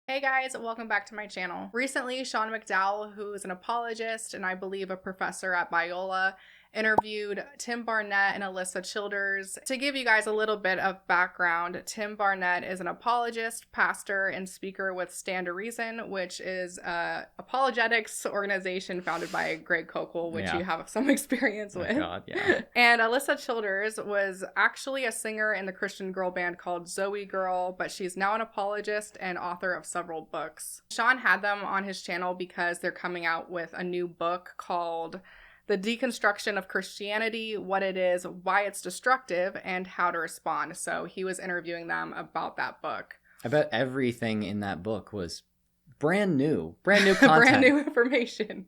Hey guys, welcome back to my channel. Recently, Sean McDowell, who is an apologist and I believe a professor at Biola, interviewed Tim Barnett and Alyssa Childers. To give you guys a little bit of background, Tim Barnett is an apologist, pastor, and speaker with Stand to Reason, which is an apologetics organization founded by Greg Koukl, which you have some experience with. God, yeah. And Alyssa Childers was actually a singer in the Christian girl band called Zoe Girl, but she's now an apologist and author of several books. Sean had them on his channel because they're coming out with a new book called The Deconstruction of Christianity, What It Is, Why It's Destructive, and How to Respond. So he was interviewing them about that book. I bet everything in that book was brand new content. Brand new information.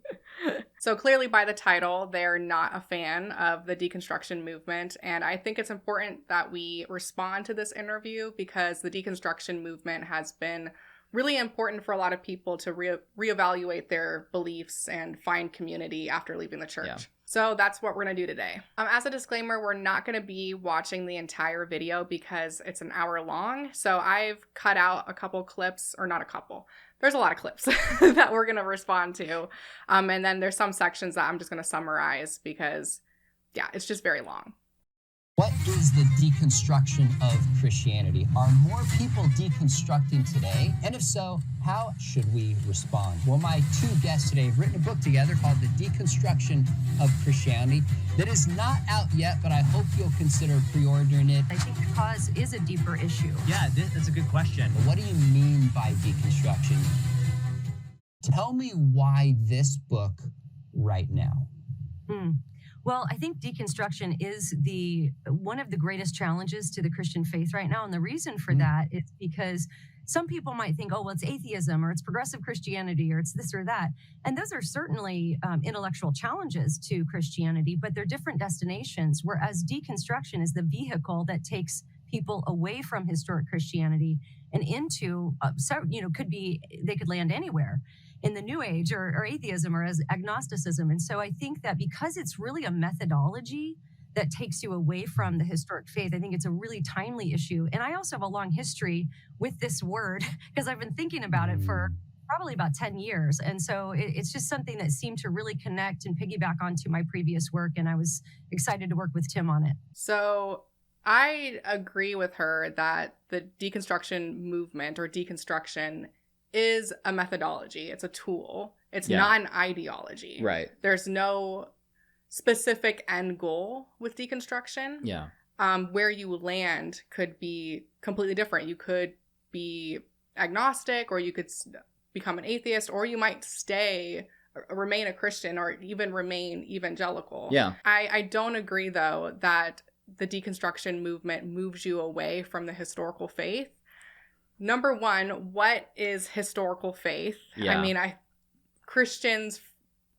So clearly by the title, they're not a fan of the deconstruction movement. And I think it's important that we respond to this interview because the deconstruction movement has been really important for a lot of people to reevaluate their beliefs and find community after leaving the church. Yeah. So that's what we're going to do today. As a disclaimer, we're not going to be watching the entire video because it's an hour long. So I've cut out a couple clips, or not a couple. There's a lot of clips that we're going to respond to. And then there's some sections that I'm just going to summarize because, yeah, it's just very long. What is the deconstruction of Christianity? Are more people deconstructing today? And if so, how should we respond? Well, my two guests today have written a book together called The Deconstruction of Christianity that is not out yet, but I hope you'll consider pre-ordering it. I think the cause is a deeper issue. Yeah, that's a good question. What do you mean by deconstruction? Tell me why this book right now. Well, I think deconstruction is one of the greatest challenges to the Christian faith right now. And the reason for that is because some people might think, oh, well, it's atheism or it's progressive Christianity or it's this or that. And those are certainly intellectual challenges to Christianity, but they're different destinations, whereas deconstruction is the vehicle that takes people away from historic Christianity and into, they could land anywhere in the New Age or atheism or as agnosticism. And so I think that because it's really a methodology that takes you away from the historic faith, I think it's a really timely issue. And I also have a long history with this word because I've been thinking about it for probably about 10 years. And so it's just something that seemed to really connect and piggyback onto my previous work. And I was excited to work with Tim on it. So I agree with her that the deconstruction movement or deconstruction is a methodology. It's a tool. It's not an ideology. Right. There's no specific end goal with deconstruction. Yeah. Where you land could be completely different. You could be agnostic, or you could become an atheist, or you might remain a Christian, or even remain evangelical. Yeah. I don't agree, though, that the deconstruction movement moves you away from the historical faith. Number one, what is historical faith? Yeah. I mean, Christians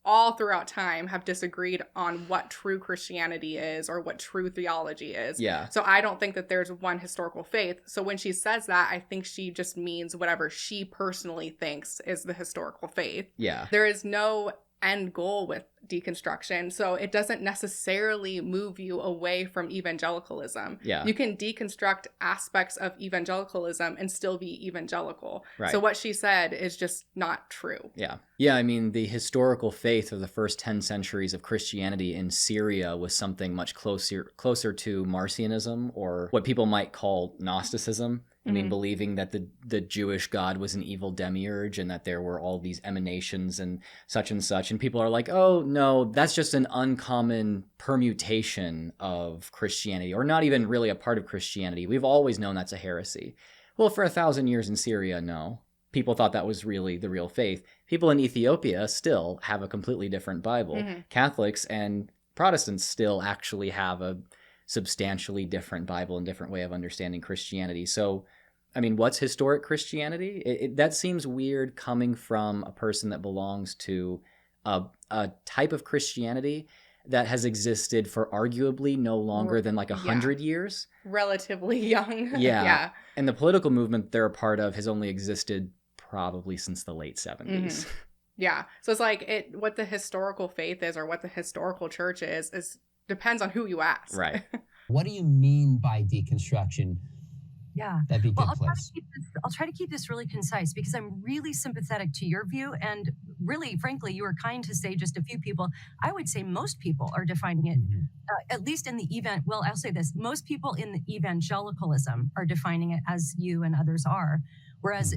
all throughout time have disagreed on what true Christianity is or what true theology is. Yeah. So I don't think that there's one historical faith. So when she says that, I think she just means whatever she personally thinks is the historical faith. Yeah. There is no end goal with deconstruction, so it doesn't necessarily move you away from evangelicalism. Yeah. You can deconstruct aspects of evangelicalism and still be evangelical. Right. So what she said is just not true. Yeah. Yeah, I mean, the historical faith of the first 10 centuries of Christianity in Syria was something much closer to Marcionism, or what people might call Gnosticism. I mean, believing that the Jewish God was an evil demiurge and that there were all these emanations and such. And people are like, oh, no, that's just an uncommon permutation of Christianity, or not even really a part of Christianity. We've always known that's a heresy. Well, for 1,000 years in Syria, no. People thought that was really the real faith. People in Ethiopia still have a completely different Bible. Catholics and Protestants still actually have a substantially different Bible and different way of understanding Christianity. So, I mean, what's historic Christianity? That seems weird coming from a person that belongs to a type of Christianity that has existed for arguably no longer than like 100 years. Relatively young. Yeah. And the political movement they're a part of has only existed probably since the late 70s. Yeah. So it's like what the historical faith is or what the historical church is depends on who you ask. Right. What do you mean by deconstruction? Yeah. That'd be a good Well, place. I'll try to keep this really concise because I'm really sympathetic to your view. And really, frankly, you were kind to say just a few people. I would say most people are defining it, Mhm. at least in the well, I'll say this. Most people in the evangelicalism are defining it as you and others are. Whereas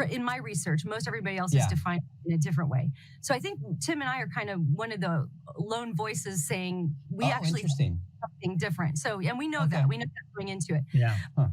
in my research, most everybody else is Yeah. defined in a different way. So I think Tim and I are kind of one of the lone voices saying we Oh, actually interesting. something different. So, and we know Okay. that. We know that going into it. Yeah. Huh.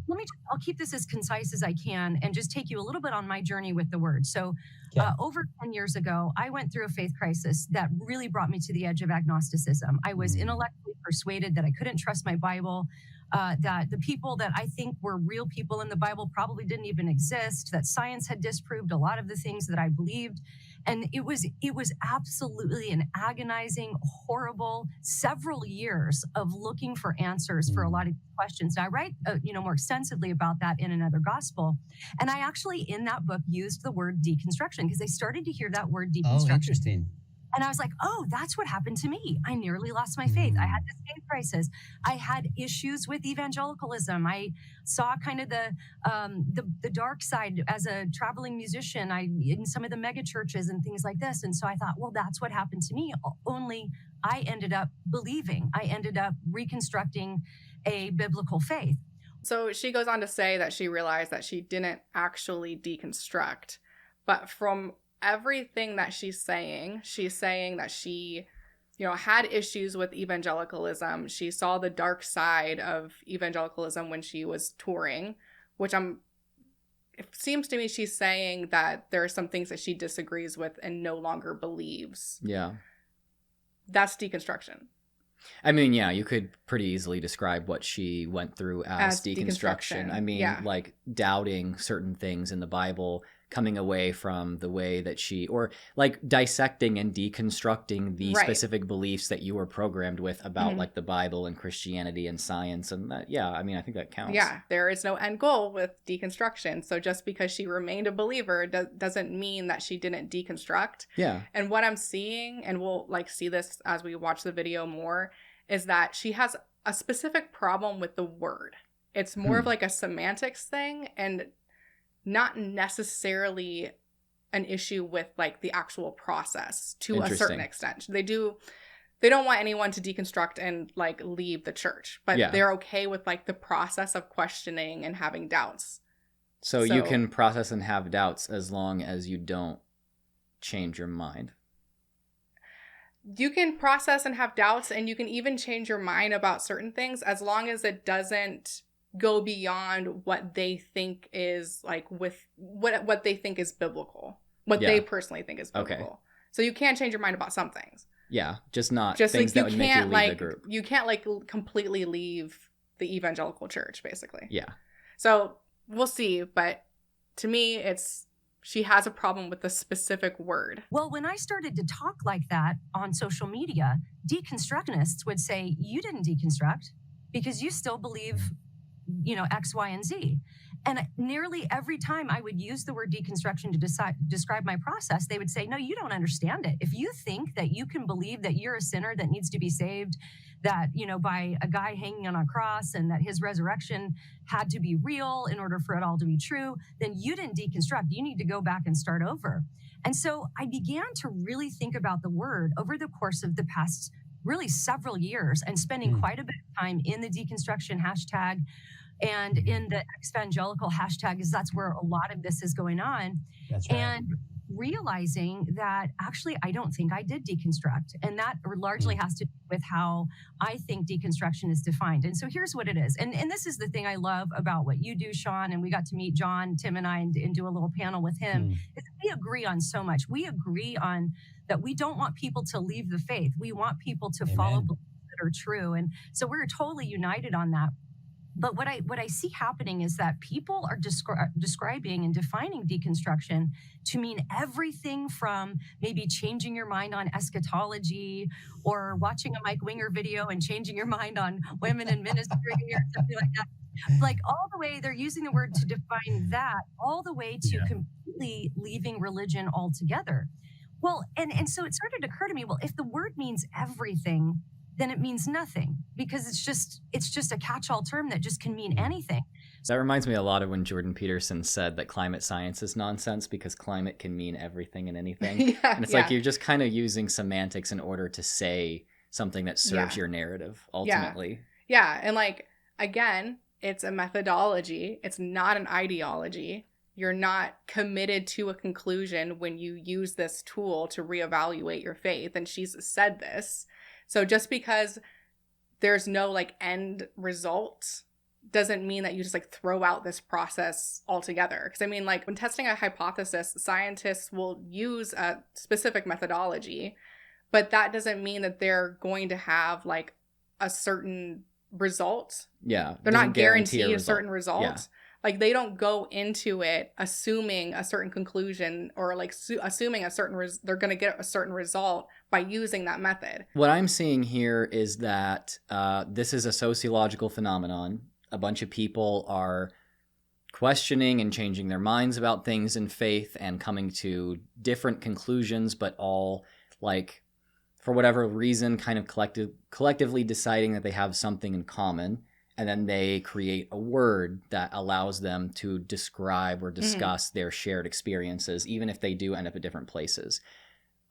I'll keep this as concise as I can and just take you a little bit on my journey with the word. So, Okay. over 10 years ago, I went through a faith crisis that really brought me to the edge of agnosticism. I was intellectually persuaded that I couldn't trust my Bible, that the people that I think were real people in the Bible probably didn't even exist, that science had disproved a lot of the things that I believed. And it was absolutely an agonizing, horrible several years of looking for answers for a lot of questions. And I write, more extensively about that in another gospel. And I actually, in that book, used the word deconstruction because I started to hear that word Oh, deconstruction. interesting. And I was like, oh, that's what happened to me. I nearly lost my faith. I had this faith crisis. I had issues with evangelicalism. I saw kind of the dark side as a traveling musician. In some of the mega churches and things like this. And so I thought, well, that's what happened to me. Only I ended up believing. I ended up reconstructing a biblical faith. So she goes on to say that she realized that she didn't actually deconstruct, but from everything that she's saying that she, had issues with evangelicalism. She saw the dark side of evangelicalism when she was touring, which it seems to me she's saying that there are some things that she disagrees with and no longer believes. Yeah. That's deconstruction. I mean, yeah, you could pretty easily describe what she went through as deconstruction. I mean, like doubting certain things in the Bible, coming away from the way that or like dissecting and deconstructing the specific beliefs that you were programmed with about like the Bible and Christianity and science. And that, I mean, I think that counts. Yeah, there is no end goal with deconstruction. So just because she remained a believer doesn't mean that she didn't deconstruct. Yeah. And what I'm seeing, and we'll like see this as we watch the video more, is that she has a specific problem with the word. It's more of like a semantics thing and not necessarily an issue with like the actual process to a certain extent. They don't want anyone to deconstruct and like leave the church, but they're okay with like the process of questioning and having doubts. So you can process and have doubts as long as you don't change your mind. You can process and have doubts, and you can even change your mind about certain things as long as it doesn't go beyond what they think is like with what they think is biblical, what they personally think is biblical. Okay. So you can change your mind about some things. Yeah, just not things like that would make you leave the group. You can't like completely leave the evangelical church, basically. Yeah. So we'll see, but to me, she has a problem with the specific word. Well, when I started to talk like that on social media, deconstructionists would say, you didn't deconstruct because you still believe X, Y, and Z. And nearly every time I would use the word deconstruction to describe my process, they would say, no, you don't understand it. If you think that you can believe that you're a sinner that needs to be saved, that, by a guy hanging on a cross and that his resurrection had to be real in order for it all to be true, then you didn't deconstruct. You need to go back and start over. And so I began to really think about the word over the course of the past really several years and spending quite a bit of time in the deconstruction hashtag and in the evangelical hashtag, because that's where a lot of this is going on. That's right. And realizing that actually I don't think I did deconstruct. And that largely has to do with how I think deconstruction is defined. And so here's what it is. And this is the thing I love about what you do, Sean, and we got to meet John, Tim, and I and do a little panel with him, is we agree on so much. We agree on that we don't want people to leave the faith. We want people to follow beliefs that are true. And so we're totally united on that. But what I see happening is that people are describing and defining deconstruction to mean everything from maybe changing your mind on eschatology or watching a Mike Winger video and changing your mind on women in ministry or something like that. Like all the way, they're using the word to define that, all the way to completely leaving religion altogether. Well, and so it started to occur to me, well, if the word means everything, then it means nothing because it's just a catch-all term that just can mean anything. So that reminds me a lot of when Jordan Peterson said that climate science is nonsense because climate can mean everything and anything. And it's like you're just kind of using semantics in order to say something that serves your narrative, ultimately. Yeah. And like, again, it's a methodology. It's not an ideology. You're not committed to a conclusion when you use this tool to reevaluate your faith. And she's said this. So just because there's no like end result doesn't mean that you just like throw out this process altogether. Because I mean, like when testing a hypothesis, scientists will use a specific methodology, but that doesn't mean that they're going to have like a certain result. Yeah. They're not guaranteed a certain result. Yeah. Like they don't go into it assuming a certain conclusion or like assuming a certain they're going to get a certain result by using that method. What I'm seeing here is that this is a sociological phenomenon. A bunch of people are questioning and changing their minds about things in faith and coming to different conclusions, but all like for whatever reason kind of collectively deciding that they have something in common. And then they create a word that allows them to describe or discuss their shared experiences, even if they do end up at different places.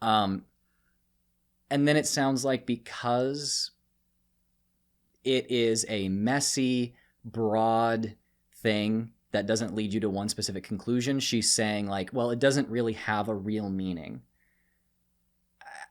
And then it sounds like because it is a messy, broad thing that doesn't lead you to one specific conclusion, she's saying like, well, it doesn't really have a real meaning.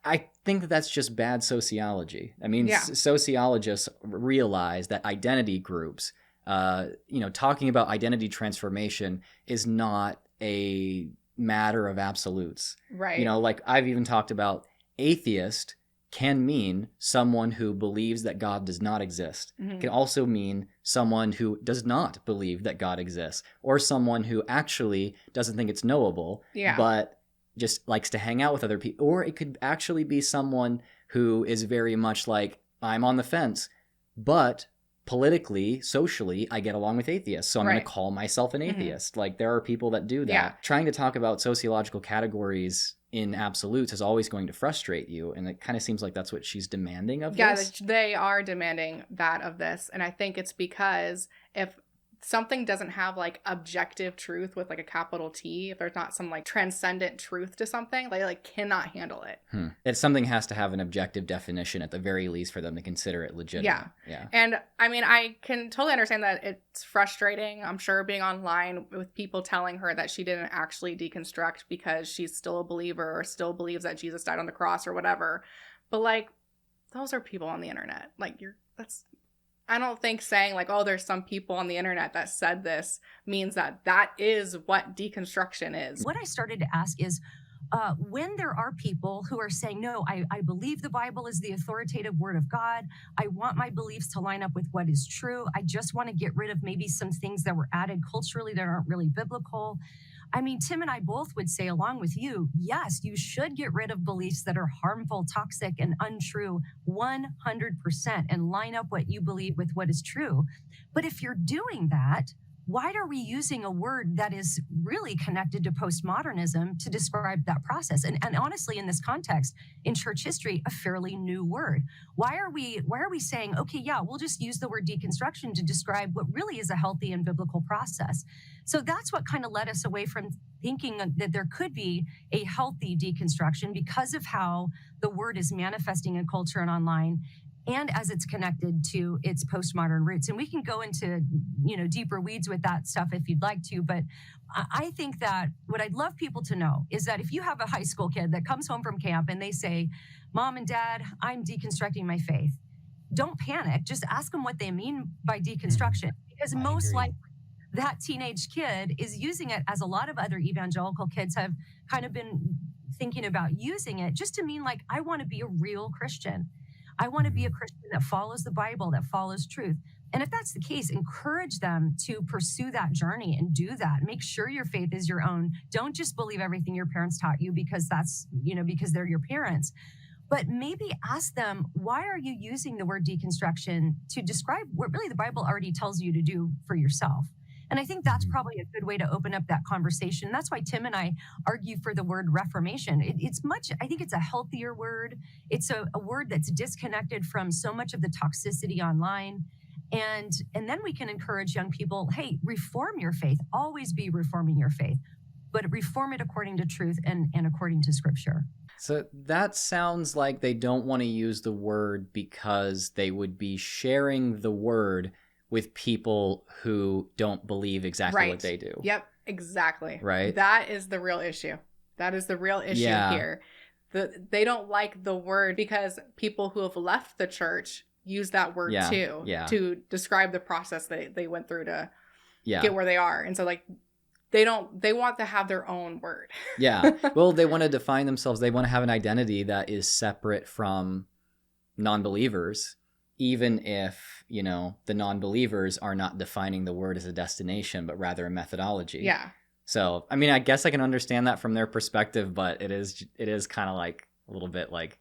I think that that's just bad sociology. I mean, sociologists realize that identity groups, talking about identity transformation is not a matter of absolutes. Right. Like I've even talked about atheist can mean someone who believes that God does not exist. It can also mean someone who does not believe that God exists, or someone who actually doesn't think it's knowable, but just likes to hang out with other people. Or it could actually be someone who is very much like, I'm on the fence, but politically, socially, I get along with atheists, so I'm going to call myself an atheist. Like there are people that do that. Yeah. Trying to talk about sociological categories in absolutes is always going to frustrate you, and it kind of seems like that's what she's demanding of this. Yeah, they are demanding that of this, and I think it's because if something doesn't have like objective truth with like a capital T, if there's not some like transcendent truth to something, they like cannot handle it. It's something has to have an objective definition at the very least for them to consider it legitimate. Yeah. And I mean, I can totally understand that it's frustrating. I'm sure being online with people telling her that she didn't actually deconstruct because she's still a believer or still believes that Jesus died on the cross or whatever. But like, those are people on the internet. Like I don't think saying like, oh, there's some people on the internet that said this means that that is what deconstruction is. What I started to ask is, when there are people who are saying, no, I believe the Bible is the authoritative word of God. I want my beliefs to line up with what is true. I just want to get rid of maybe some things that were added culturally that aren't really biblical. I mean, Tim and I both would say, along with you, yes, you should get rid of beliefs that are harmful, toxic, and untrue 100% and line up what you believe with what is true. But if you're doing that, why are we using a word that is really connected to postmodernism to describe that process? And honestly, in this context, in church history, a fairly new word. Why are we saying, okay, yeah, we'll just use the word deconstruction to describe what really is a healthy and biblical process? So that's what kind of led us away from thinking that there could be a healthy deconstruction because of how the word is manifesting in culture and online, and as it's connected to its postmodern roots. And we can go into, deeper weeds with that stuff if you'd like to. But I think that what I'd love people to know is that if you have a high school kid that comes home from camp and they say, Mom and Dad, I'm deconstructing my faith, don't panic. Just ask them what they mean by deconstruction. Because most likely that teenage kid is using it, as a lot of other evangelical kids have kind of been thinking about using it, just to mean like, I want to be a real Christian. I want to be a Christian that follows the Bible, that follows truth. And if that's the case, encourage them to pursue that journey and do that. Make sure your faith is your own. Don't just believe everything your parents taught you because that's, because they're your parents. But maybe ask them, why are you using the word deconstruction to describe what really the Bible already tells you to do for yourself? And I think that's probably a good way to open up that conversation. That's why Tim and I argue for the word reformation. I think it's a healthier word. It's a word that's disconnected from so much of the toxicity online. And then we can encourage young people, hey, reform your faith, always be reforming your faith, but reform it according to truth and according to scripture. So that sounds like they don't want to use the word because they would be sharing the word with people who don't believe exactly what they do. Yep, exactly. Right. That is the real issue. That is the real issue here. They don't like the word because people who have left the church use that word too to describe the process they went through to get where they are. And so like they want to have their own word. Well, they want to define themselves. They want to have an identity that is separate from non-believers, even if, you know, the non-believers are not defining the word as a destination, but rather a methodology. Yeah. So, I mean, I guess I can understand that from their perspective, but it is kind of like a little bit like,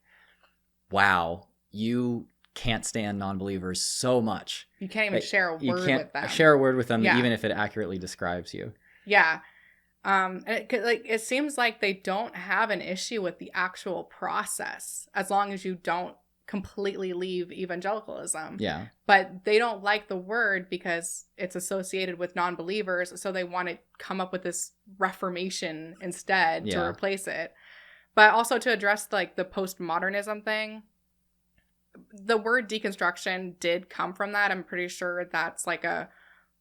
wow, you can't stand non-believers so much. You can't even share a word with them. You can't share a word with them, even if it accurately describes you. Yeah. It seems like they don't have an issue with the actual process as long as you don't completely leave evangelicalism. Yeah. But they don't like the word because it's associated with non-believers, so they want to come up with this reformation instead to replace it. But also to address like the postmodernism thing, the word deconstruction did come from that. I'm pretty sure that's like a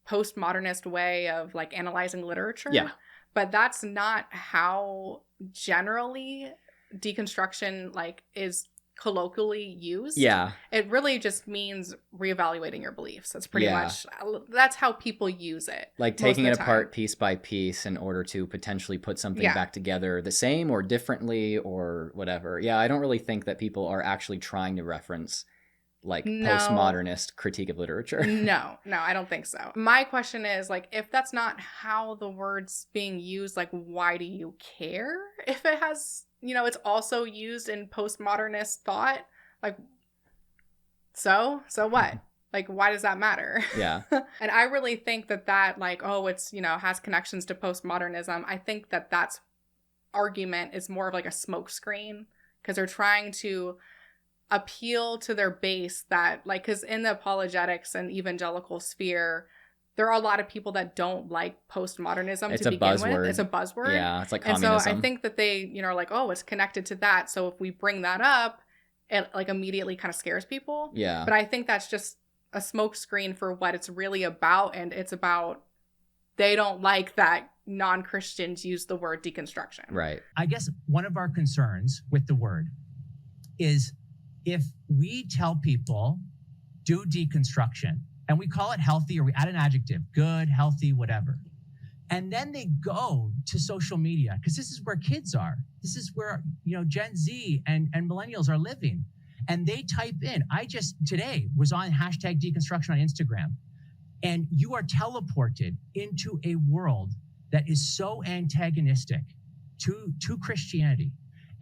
postmodernist way of like analyzing literature. Yeah. But that's not how generally deconstruction like is colloquially used. Yeah. It really just means reevaluating your beliefs. That's pretty much, that's how people use it. Like taking it apart piece by piece in order to potentially put something back together the same or differently or whatever. Yeah, I don't really think that people are actually trying to reference like postmodernist critique of literature. No, I don't think so. My question is like, if that's not how the word's being used, like why do you care if it has, you know, it's also used in postmodernist thought? Like, so what? Like, why does that matter? Yeah. And I really think that like, oh, it's, you know, has connections to postmodernism. I think that's argument is more of like a smokescreen because they're trying to appeal to their base that like, because in the apologetics and evangelical sphere, there are a lot of people that don't like postmodernism to begin with. It's a buzzword. Yeah, it's like communism. And so I think that they, you know, are like, oh, it's connected to that. So if we bring that up, it like immediately kind of scares people. Yeah. But I think that's just a smokescreen for what it's really about. And it's about, they don't like that non-Christians use the word deconstruction. Right. I guess one of our concerns with the word is if we tell people do deconstruction and we call it healthy or we add an adjective, good, healthy, whatever, and then they go to social media because this is where kids are. This is where, you know, Gen Z and millennials are living. And they type in, I just today was on hashtag deconstruction on Instagram, and you are teleported into a world that is so antagonistic to Christianity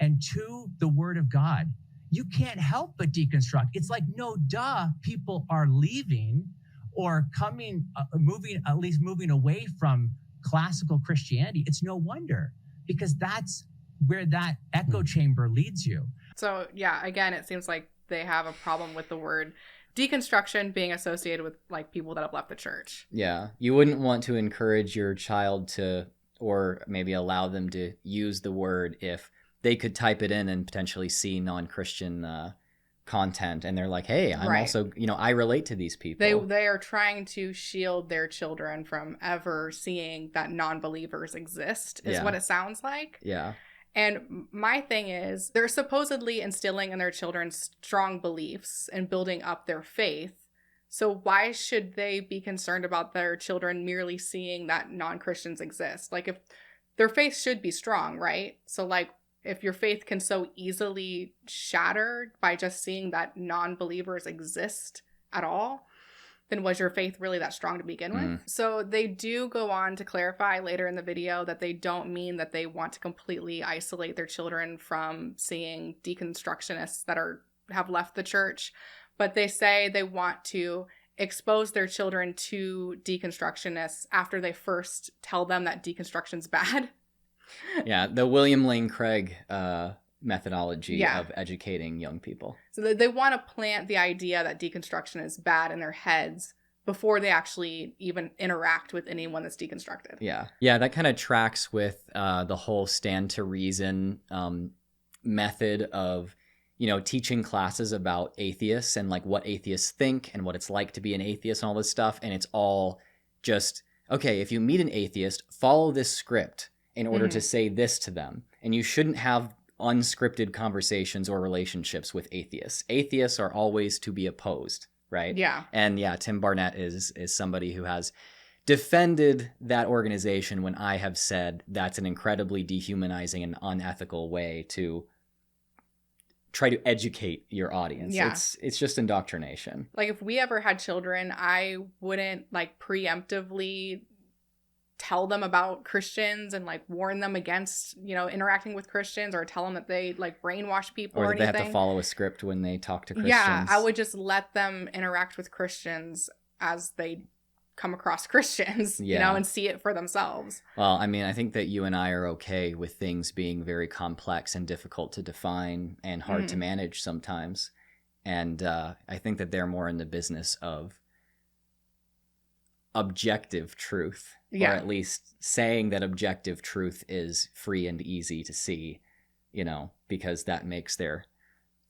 and to the word of God. You can't help but deconstruct. It's like, no, duh, people are leaving or coming, moving away from classical Christianity. It's no wonder, because that's where that echo chamber leads you. So yeah, again, it seems like they have a problem with the word deconstruction being associated with like people that have left the church. Yeah. You wouldn't want to encourage your child to, or maybe allow them to use the word if they could type it in and potentially see non-Christian content. And they're like, hey, I'm also, you know, I relate to these people. They are trying to shield their children from ever seeing that non-believers exist is what it sounds like. Yeah. And my thing is, they're supposedly instilling in their children strong beliefs and building up their faith. So why should they be concerned about their children merely seeing that non-Christians exist? Like, if their faith should be strong, right? So like, if your faith can so easily shatter by just seeing that non-believers exist at all, then was your faith really that strong to begin with? So they do go on to clarify later in the video that they don't mean that they want to completely isolate their children from seeing deconstructionists that have left the church, but they say they want to expose their children to deconstructionists after they first tell them that deconstruction's bad. Yeah, the William Lane Craig methodology of educating young people. So they want to plant the idea that deconstruction is bad in their heads before they actually even interact with anyone that's deconstructed. Yeah. Yeah, that kind of tracks with the whole stand to reason method of, teaching classes about atheists and like what atheists think and what it's like to be an atheist and all this stuff. And it's all just, okay, if you meet an atheist, follow this script in order to say this to them. And you shouldn't have unscripted conversations or relationships with atheists. Atheists are always to be opposed, right? Yeah. And yeah, Tim Barnett is somebody who has defended that organization when I have said that's an incredibly dehumanizing and unethical way to try to educate your audience. Yeah. It's just indoctrination. Like if we ever had children, I wouldn't like preemptively tell them about Christians and like warn them against, interacting with Christians, or tell them that they like brainwash people or that anything. they have to follow a script when they talk to Christians. Yeah, I would just let them interact with Christians as they come across Christians, and see it for themselves. Well, I mean, I think that you and I are okay with things being very complex and difficult to define and hard to manage sometimes. And I think that they're more in the business of objective truth, or at least saying that objective truth is free and easy to see, because that makes their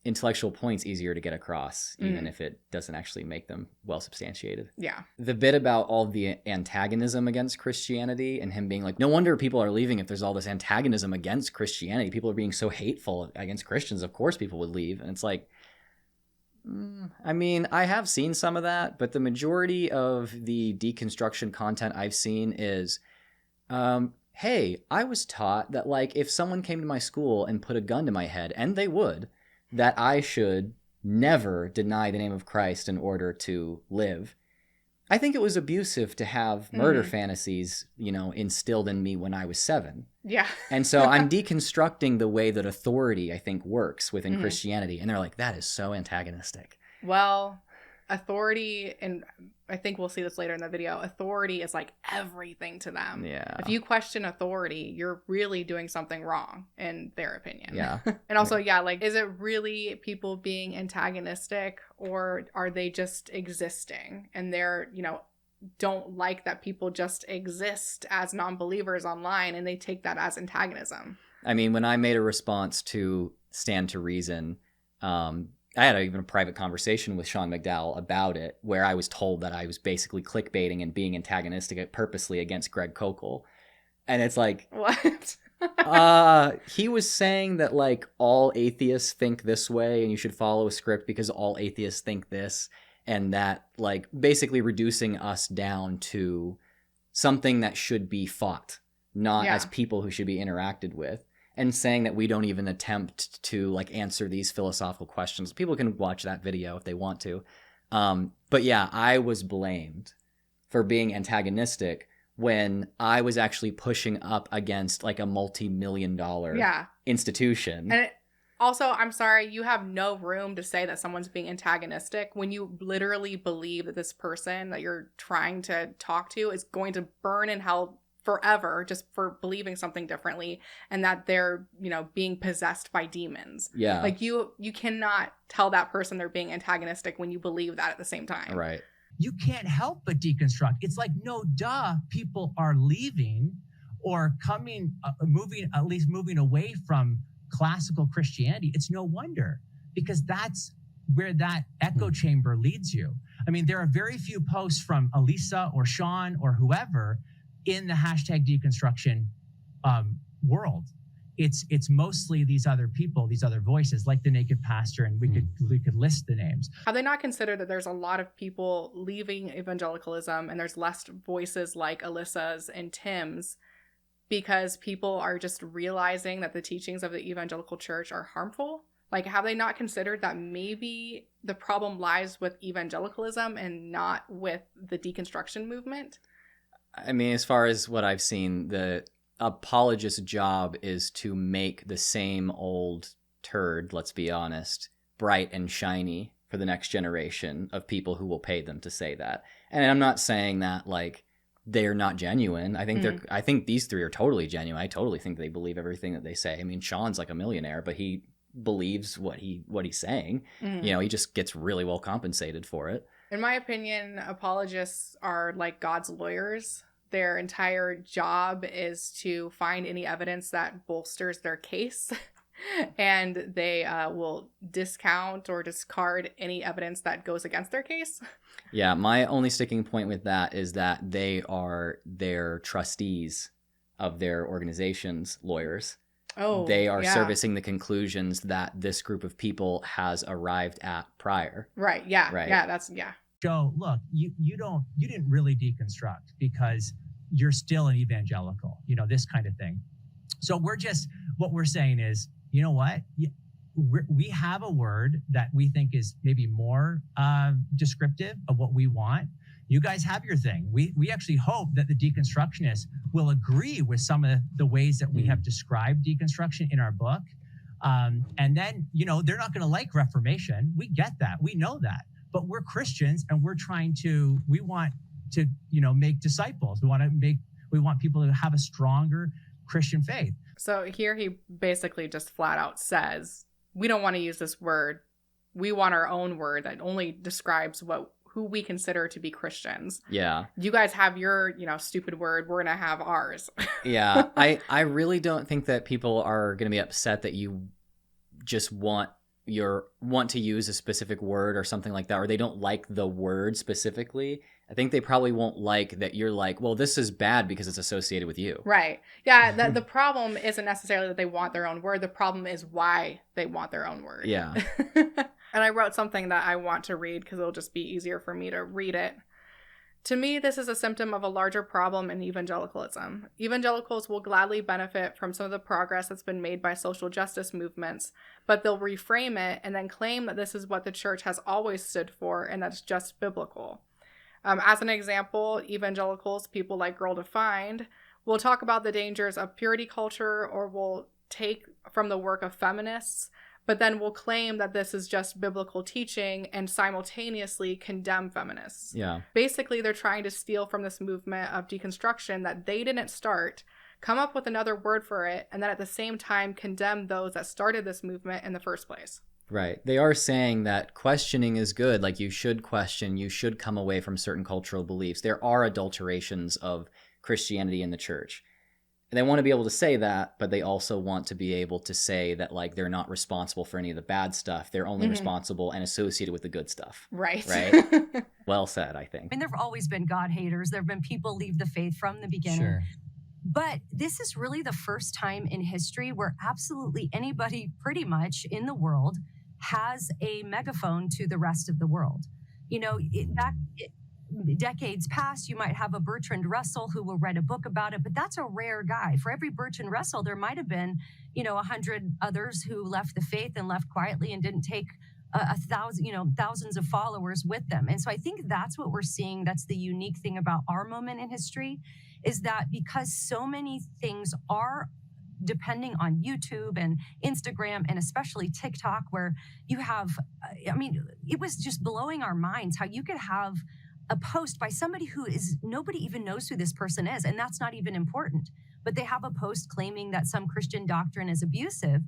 intellectual points easier to get across, even if it doesn't actually make them well substantiated. Yeah. The bit about all the antagonism against Christianity and him being like, no wonder people are leaving if there's all this antagonism against Christianity. People are being so hateful against Christians. Of course people would leave. And it's like, I mean, I have seen some of that, but the majority of the deconstruction content I've seen is, hey, I was taught that like if someone came to my school and put a gun to my head, and they would, that I should never deny the name of Christ in order to live. I think it was abusive to have murder fantasies, instilled in me when I was 7. Yeah. And so I'm deconstructing the way that authority, I think, works within Christianity. And they're like, that is so antagonistic. Well, authority, and I think we'll see this later in the video, authority is like everything to them. Yeah. If you question authority, you're really doing something wrong in their opinion. Yeah. And also, like, is it really people being antagonistic, or are they just existing and they're, don't like that people just exist as non-believers online, and they take that as antagonism? I mean, when I made a response to Stand to Reason, I had even a private conversation with Sean McDowell about it, where I was told that I was basically clickbaiting and being antagonistic purposely against Greg Koukl. And it's like, what? He was saying that like all atheists think this way and you should follow a script because all atheists think this, and that like basically reducing us down to something that should be fought, not as people who should be interacted with. And saying that we don't even attempt to like answer these philosophical questions. People can watch that video if they want to. But yeah, I was blamed for being antagonistic when I was actually pushing up against like a multi-million-dollar institution. And also, I'm sorry, you have no room to say that someone's being antagonistic when you literally believe that this person that you're trying to talk to is going to burn in hell forever just for believing something differently, and that they're, being possessed by demons. Yeah. Like you cannot tell that person they're being antagonistic when you believe that at the same time. Right. You can't help but deconstruct. It's like, no duh, people are leaving or coming, moving away from classical Christianity. It's no wonder, because that's where that echo chamber leads you. I mean, there are very few posts from Elisa or Sean or whoever in the hashtag deconstruction world. It's mostly these other people, these other voices, like the Naked Pastor, and we could list the names. Have they not considered that there's a lot of people leaving evangelicalism, and there's less voices like Alyssa's and Tim's, because people are just realizing that the teachings of the evangelical church are harmful? Like, have they not considered that maybe the problem lies with evangelicalism and not with the deconstruction movement? I mean, as far as what I've seen, the apologist's job is to make the same old turd, let's be honest, bright and shiny for the next generation of people who will pay them to say that. And I'm not saying that like they're not genuine. I think I think these three are totally genuine. I totally think they believe everything that they say. I mean, Sean's like a millionaire, but he believes what he's saying. He just gets really well compensated for it. In my opinion, apologists are like God's lawyers. Their entire job is to find any evidence that bolsters their case, and they will discount or discard any evidence that goes against their case. Yeah, my only sticking point with that is that they are their trustees of their organization's lawyers. Oh, they are yeah. servicing the conclusions that this group of people has arrived at prior. Right. Yeah. Right. Yeah. That's yeah. Joe, look, you didn't really deconstruct because you're still an evangelical, this kind of thing. So what we're saying is, you know what? We have a word that we think is maybe more descriptive of what we want. You guys have your thing. We actually hope that the deconstructionists will agree with some of the ways that we have described deconstruction in our book. And then, they're not going to like Reformation. We get that. We know that. But we're Christians, and we want to, make disciples. We want people to have a stronger Christian faith. So here he basically just flat out says, we don't want to use this word. We want our own word that only describes who we consider to be Christians. Yeah. You guys have your, stupid word. We're going to have ours. Yeah. I really don't think that people are going to be upset that you just want to use a specific word or something like that, or they don't like the word specifically. I think they probably won't like that you're like, well, this is bad because it's associated with you. Right. Yeah. The problem isn't necessarily that they want their own word. The problem is why they want their own word. Yeah. And I wrote something that I want to read because it'll just be easier for me to read it. To me, this is a symptom of a larger problem in evangelicalism. Evangelicals will gladly benefit from some of the progress that's been made by social justice movements, but they'll reframe it and then claim that this is what the church has always stood for and that's just biblical. As an example, evangelicals, people like Girl Defined, will talk about the dangers of purity culture or will take from the work of feminists, but then will claim that this is just biblical teaching and simultaneously condemn feminists. Yeah. Basically, they're trying to steal from this movement of deconstruction that they didn't start, come up with another word for it, and then at the same time condemn those that started this movement in the first place. Right. They are saying that questioning is good. Like, you should question, you should come away from certain cultural beliefs. There are adulterations of Christianity in the church. And they want to be able to say that, but they also want to be able to say that, like, they're not responsible for any of the bad stuff. They're only responsible and associated with the good stuff. Right. Right? Well said, I think. I mean, there have always been God haters. There have been people leave the faith from the beginning. Sure. But this is really the first time in history where absolutely anybody pretty much in the world has a megaphone to the rest of the world. Decades past, you might have a Bertrand Russell who will write a book about it, but that's a rare guy. For every Bertrand Russell, there might have been, 100 others who left the faith and left quietly and didn't take thousands of followers with them. And so I think that's what we're seeing. That's the unique thing about our moment in history, is that because so many things are depending on YouTube and Instagram and especially TikTok, where you have, it was just blowing our minds how you could have a post by somebody who is, nobody even knows who this person is, and that's not even important. But they have a post claiming that some Christian doctrine is abusive,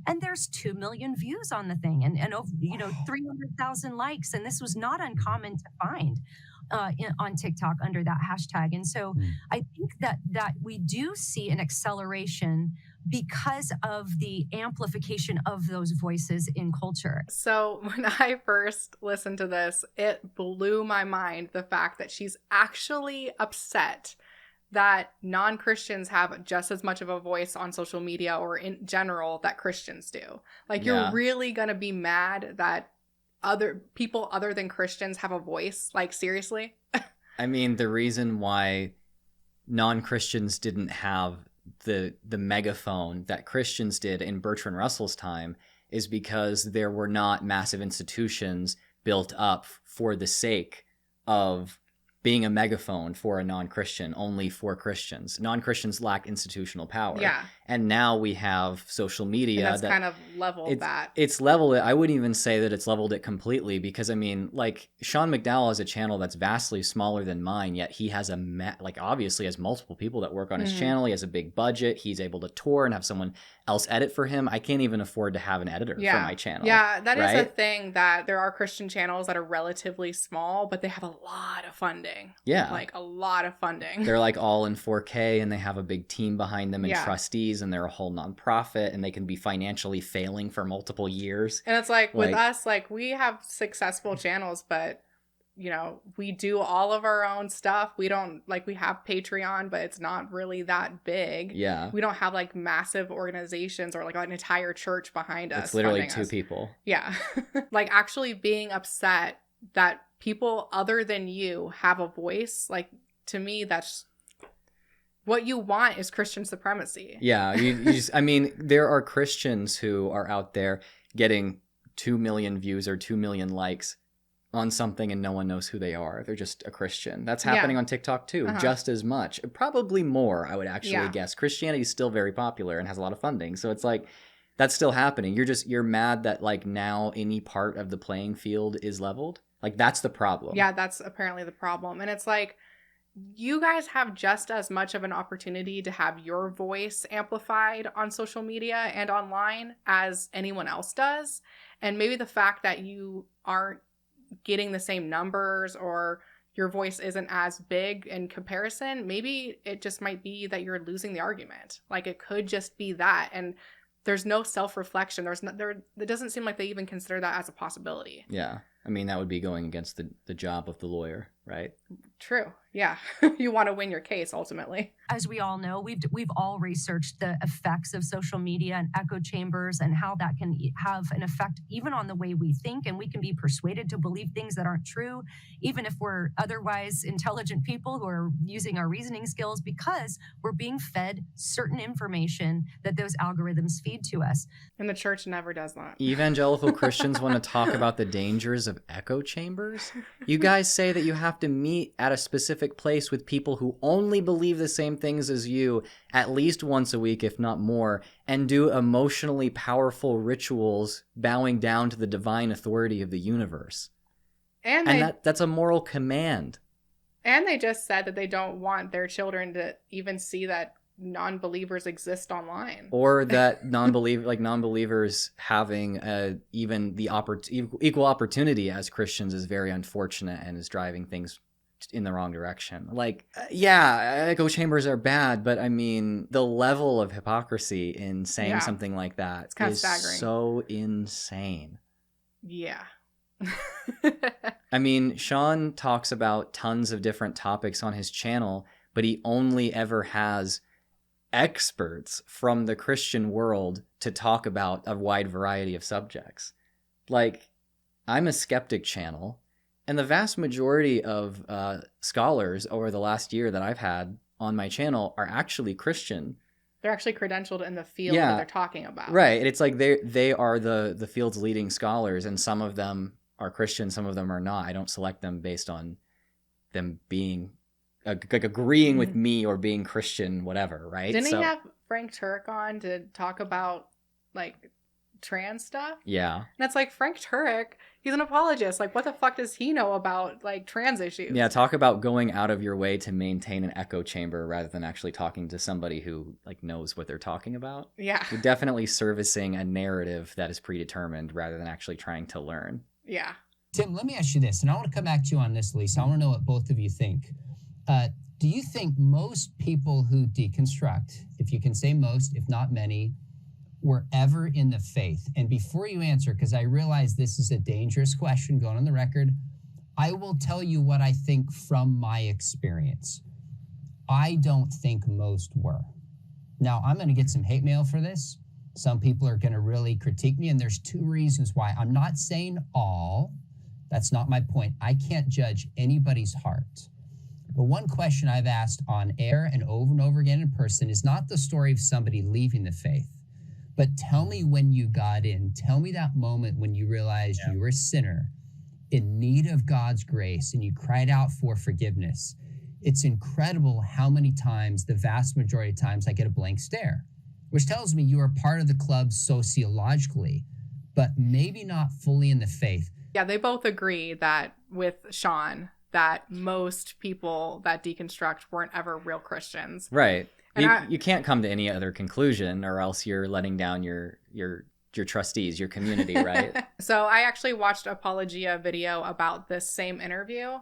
and there's 2 million views on the thing, and 300,000 likes, and this was not uncommon to find on TikTok under that hashtag. And so I think that we do see an acceleration because of the amplification of those voices in culture. So when I first listened to this, it blew my mind, the fact that she's actually upset that non-Christians have just as much of a voice on social media or in general that Christians do. Like, you're really going to be mad that other people other than Christians have a voice? Like, seriously? I mean, the reason why non-Christians didn't have the megaphone that Christians did in Bertrand Russell's time is because there were not massive institutions built up for the sake of being a megaphone for a non-Christian, only for Christians. Non-Christians lack institutional power. Yeah. And now we have social media. And that's kind of leveled that. It's leveled it. I wouldn't even say that it's leveled it completely, because, I mean, like, Sean McDowell has a channel that's vastly smaller than mine, yet he has obviously has multiple people that work on his channel. He has a big budget. He's able to tour and have someone else edit for him. I can't even afford to have an editor for my channel. Yeah, that is a thing, that there are Christian channels that are relatively small, but they have a lot of funding. Yeah. Like, a lot of funding. They're like all in 4K, and they have a big team behind them and trustees, and they're a whole nonprofit, and they can be financially failing for multiple years. And it's like with us, like, we have successful channels, but you know, we do all of our own stuff. We don't, like, we have Patreon, but it's not really that big. Yeah. We don't have like massive organizations or like an entire church behind us. It's literally 2 people. Yeah. Like, actually being upset that people other than you have a voice, like, to me, that's what you want, is Christian supremacy. Yeah. You just, I mean, there are Christians who are out there getting 2 million views or 2 million likes on something, and no one knows who they are. They're just a Christian. That's happening on TikTok too, just as much. Probably more, I would actually guess. Christianity is still very popular and has a lot of funding. So it's like, that's still happening. You're mad that, like, now any part of the playing field is leveled. Like, that's the problem. Yeah, that's apparently the problem. And it's like, you guys have just as much of an opportunity to have your voice amplified on social media and online as anyone else does. And maybe the fact that you aren't getting the same numbers, or your voice isn't as big in comparison, maybe it just might be that you're losing the argument. Like, it could just be that. And there's no self-reflection. It doesn't seem like they even consider that as a possibility. Yeah. I mean, that would be going against the job of the lawyer, right? True. Yeah. You want to win your case ultimately. As we all know, we've all researched the effects of social media and echo chambers, and how that can have an effect even on the way we think, and we can be persuaded to believe things that aren't true, even if we're otherwise intelligent people who are using our reasoning skills, because we're being fed certain information that those algorithms feed to us. And the church never does that. Evangelical Christians want to talk about the dangers of echo chambers? You guys say that you have to meet at a specific place with people who only believe the same things as you at least once a week, if not more, and do emotionally powerful rituals bowing down to the divine authority of the universe. And that's a moral command. And they just said that they don't want their children to even see that non-believers exist online, or that non-believers having even the equal opportunity as Christians is very unfortunate and is driving things in the wrong direction. Like, yeah, echo chambers are bad, but I mean, the level of hypocrisy in saying something like that is staggering. So insane. Yeah. I mean, Sean talks about tons of different topics on his channel, but he only ever has experts from the Christian world to talk about a wide variety of subjects. Like, I'm a skeptic channel, and the vast majority of scholars over the last year that I've had on my channel are actually Christian. They're actually credentialed in the field that they're talking about. Right. And it's like they are the field's leading scholars, and some of them are Christian, some of them are not. I don't select them based on them being agreeing with me or being Christian, whatever, right? Didn't he have Frank Turek on to talk about, like, trans stuff? Yeah. And it's like, Frank Turek, he's an apologist. Like, what the fuck does he know about, like, trans issues? Yeah, talk about going out of your way to maintain an echo chamber rather than actually talking to somebody who, like, knows what they're talking about. Yeah. You're definitely servicing a narrative that is predetermined rather than actually trying to learn. Yeah. Tim, let me ask you this, and I want to come back to you on this, Lisa. I want to know what both of you think. Do you think most people who deconstruct, if you can say most, if not many, were ever in the faith? And before you answer, because I realize this is a dangerous question going on the record, I will tell you what I think from my experience. I don't think most were. Now, I'm going to get some hate mail for this. Some people are going to really critique me, and there's 2 reasons why. I'm not saying all. That's not my point. I can't judge anybody's heart. But one question I've asked on air and over again in person is not the story of somebody leaving the faith, but tell me when you got in. Tell me that moment when you realized you were a sinner in need of God's grace and you cried out for forgiveness. It's incredible how many times, the vast majority of times, I get a blank stare, which tells me you are part of the club sociologically, but maybe not fully in the faith. Yeah, they both agree that with Sean, that most people that deconstruct weren't ever real Christians. Right. And You can't come to any other conclusion, or else you're letting down your trustees, your community, right? So I actually watched Apologia video about this same interview,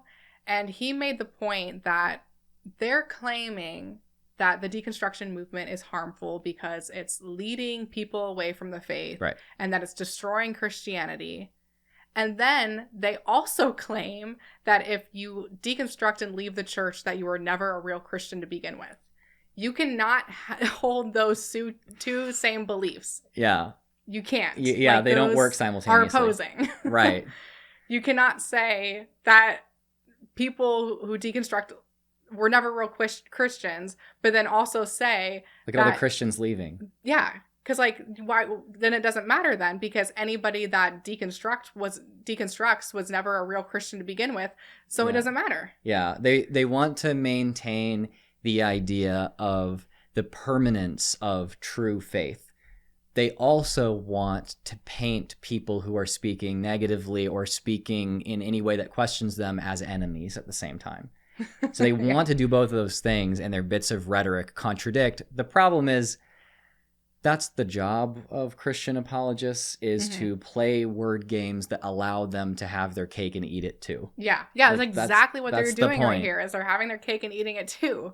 and he made the point that they're claiming that the deconstruction movement is harmful because it's leading people away from the faith, Right. and that it's destroying Christianity. And then they also claim that if you deconstruct and leave the church, that you were never a real Christian to begin with. You cannot hold those two same beliefs. Yeah. You can't. Yeah, Like, they don't those work simultaneously. Are opposing. Right. You cannot say that people who deconstruct were never real Christians, but then also say Look at all the Christians leaving. Yeah. Because, like, why? Then it doesn't matter then, because anybody that deconstructs was never a real Christian to begin with, so it doesn't matter. Yeah, they want to maintain the idea of the permanence of true faith. They also want to paint people who are speaking negatively or speaking in any way that questions them as enemies at the same time. So they want to do both of those things, and their bits of rhetoric contradict. The problem is, that's the job of Christian apologists, is to play word games that allow them to have their cake and eat it too. Yeah, Like, that's exactly what they're doing the right point. here, is they're having their cake and eating it too.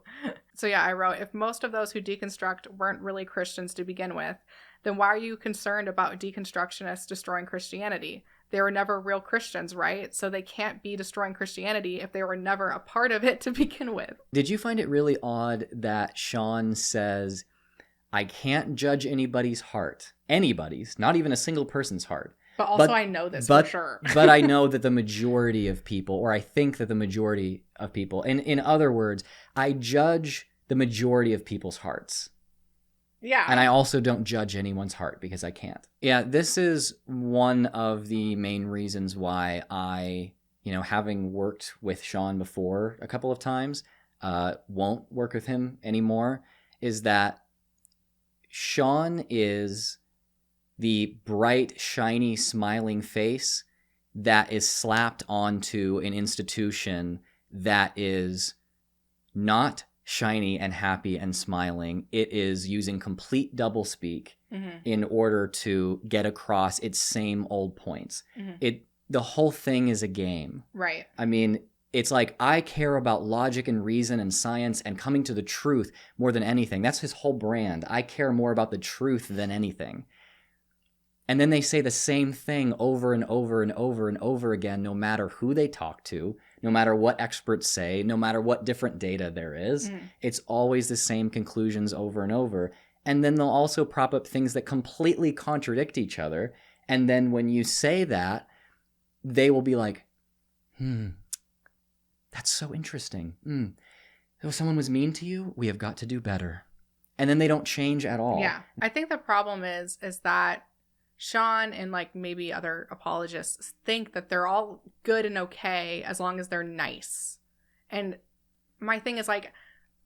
So yeah, I wrote, if most of those who deconstruct weren't really Christians to begin with, then why are you concerned about deconstructionists destroying Christianity? They were never real Christians, right? So they can't be destroying Christianity if they were never a part of it to begin with. Did you find it really odd that Sean says, I can't judge anybody's heart, anybody's, not even a single person's heart. But also I know this for sure. But I know that the majority of people, or I think that the majority of people, in other words, I judge the majority of people's hearts. Yeah. And I also don't judge anyone's heart because I can't. Yeah, this is one of the main reasons why I, having worked with Sean before a couple of times, won't work with him anymore, is that Sean is the bright, shiny, smiling face that is slapped onto an institution that is not shiny and happy and smiling. It is using complete doublespeak in order to get across its same old points. The whole thing is a game. Right. I mean, it's like, I care about logic and reason and science and coming to the truth more than anything. That's his whole brand. I care more about the truth than anything. And then they say the same thing over and over and over and over again, no matter who they talk to, no matter what experts say, no matter what different data there is. It's always the same conclusions over and over. And then they'll also prop up things that completely contradict each other. And then when you say that, they will be like, that's so interesting. If someone was mean to you, we have got to do better. And then they don't change at all. Yeah. I think the problem is that Sean and like maybe other apologists think that they're all good and okay as long as they're nice. And my thing is, like,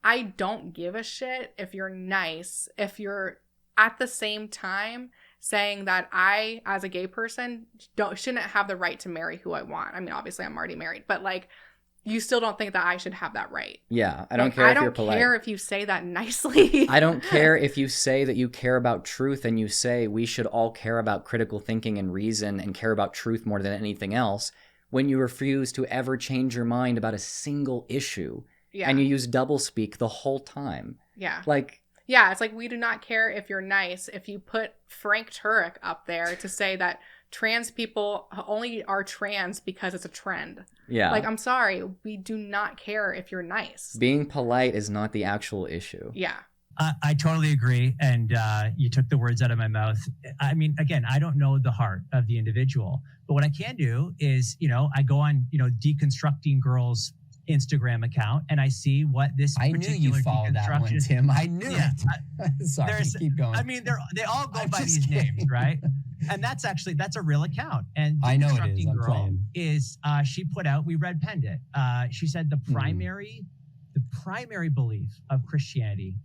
I don't give a shit if you're nice, if you're at the same time saying that I, as a gay person, shouldn't have the right to marry who I want. I mean, obviously I'm already married, but like, you still don't think that I should have that right. Yeah, I don't care if you're polite. I don't care if you say that nicely. I don't care if you say that you care about truth and you say we should all care about critical thinking and reason and care about truth more than anything else, when you refuse to ever change your mind about a single issue. Yeah. And you use doublespeak the whole time. Yeah. Yeah, it's like, we do not care if you're nice. If you put Frank Turek up there to say that trans people only are trans because it's a trend. Yeah. Like, I'm sorry, we do not care if you're nice. Being polite is not the actual issue. Yeah. I totally agree. And you took the words out of my mouth. I mean, again, I don't know the heart of the individual, but what I can do is, I go on, Deconstructing Girls Instagram account and I see what this I knew you followed that one, Tim. I knew it. Sorry, keep going. I mean, they all go by these names, right? And that's a real account. And I know it is. Deconstructing Girl is she put out, we red penned it. She said the primary belief of Christianity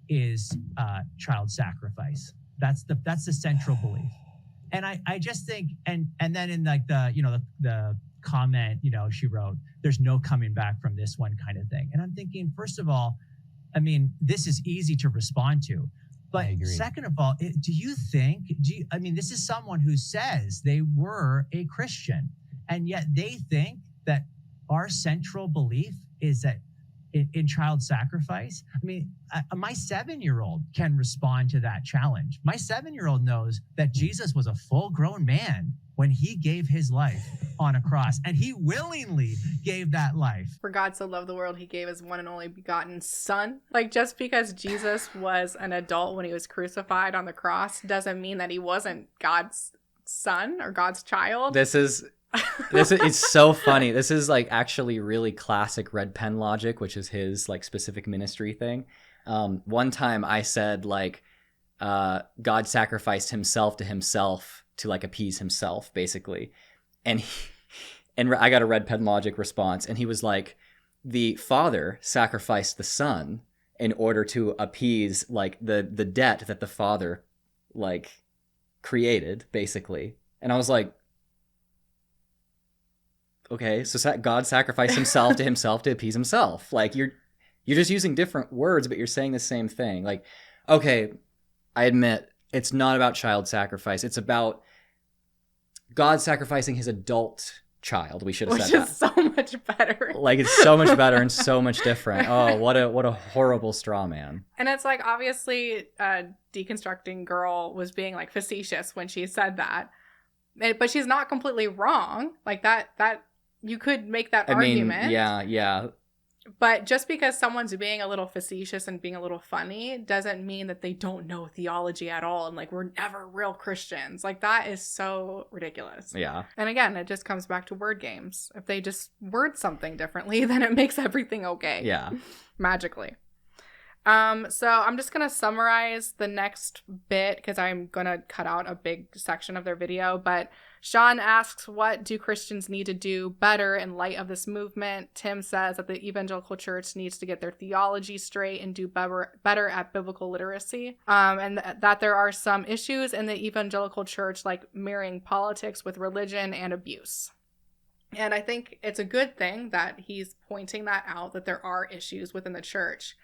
is child sacrifice. That's the central belief. And I just think, and then in like the comment, she wrote, there's no coming back from this one kind of thing. And I'm thinking, first of all, I mean, this is easy to respond to. But second of all, this is someone who says they were a Christian, and yet they think that our central belief is that in child sacrifice. I mean, my 7-year-old can respond to that challenge. My 7-year-old knows that Jesus was a full-grown man when he gave his life on a cross, and he willingly gave that life. For God so loved the world, he gave his one and only begotten son. Like, just because Jesus was an adult when he was crucified on the cross doesn't mean that he wasn't God's son or God's child. This is it's so funny. This is like actually really classic red pen logic, which is his like specific ministry thing. One time I said like God sacrificed himself to like appease himself, basically. And I got a red pen logic response, and he was like, the father sacrificed the son in order to appease like the debt that the father like created, basically. And I was like, okay, so God sacrificed himself to appease himself. Like you're just using different words, but you're saying the same thing. Like, okay, I admit it's not about child sacrifice. It's about God sacrificing his adult child. We should have said that. Which is so much better. Like, it's so much better and so much different. Oh, what a horrible straw man. And it's like, obviously, deconstructing girl was being like facetious when she said that, but she's not completely wrong. Like that you could make that argument. Yeah. But just because someone's being a little facetious and being a little funny doesn't mean that they don't know theology at all. And like, we're never real Christians. Like, that is so ridiculous. Yeah. And again, it just comes back to word games. If they just word something differently, then it makes everything okay. Yeah. Magically. So I'm just going to summarize the next bit because I'm going to cut out a big section of their video. But Sean asks, what do Christians need to do better in light of this movement? Tim says that the evangelical church needs to get their theology straight and do better at biblical literacy. And that there are some issues in the evangelical church, like marrying politics with religion and abuse. And I think it's a good thing that he's pointing that out, that there are issues within the church.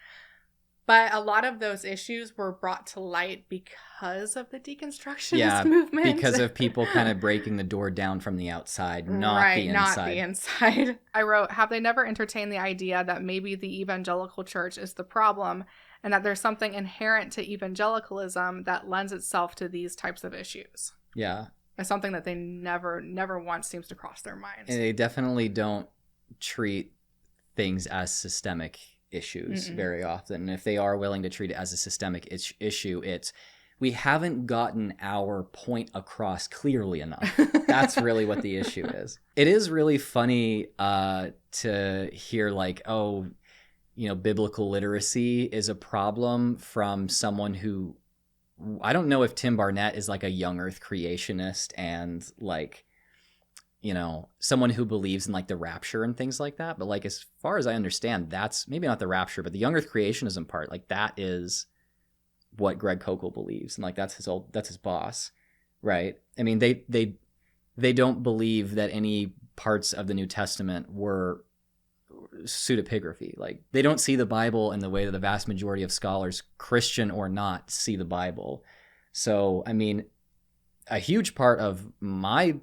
But a lot of those issues were brought to light because of the deconstructionist movement. Because of people kind of breaking the door down from the outside, not the inside. Not the inside. I wrote, have they never entertained the idea that maybe the evangelical church is the problem and that there's something inherent to evangelicalism that lends itself to these types of issues? Yeah. It's something that they never once seems to cross their minds. And they definitely don't treat things as systemic issues very often. And if they are willing to treat it as a systemic issue, it's we haven't gotten our point across clearly enough. That's really what the issue is. It is really funny to hear like, oh, biblical literacy is a problem from someone who, I don't know if Tim Barnett is like a young earth creationist and like, someone who believes in like the rapture and things like that. But like, as far as I understand, that's maybe not the rapture, but the young earth creationism part, like that is what Greg Koukl believes. And like, that's his boss. Right. I mean, they don't believe that any parts of the New Testament were pseudepigraphy. Like they don't see the Bible in the way that the vast majority of scholars, Christian or not, see the Bible. So, I mean, a huge part of my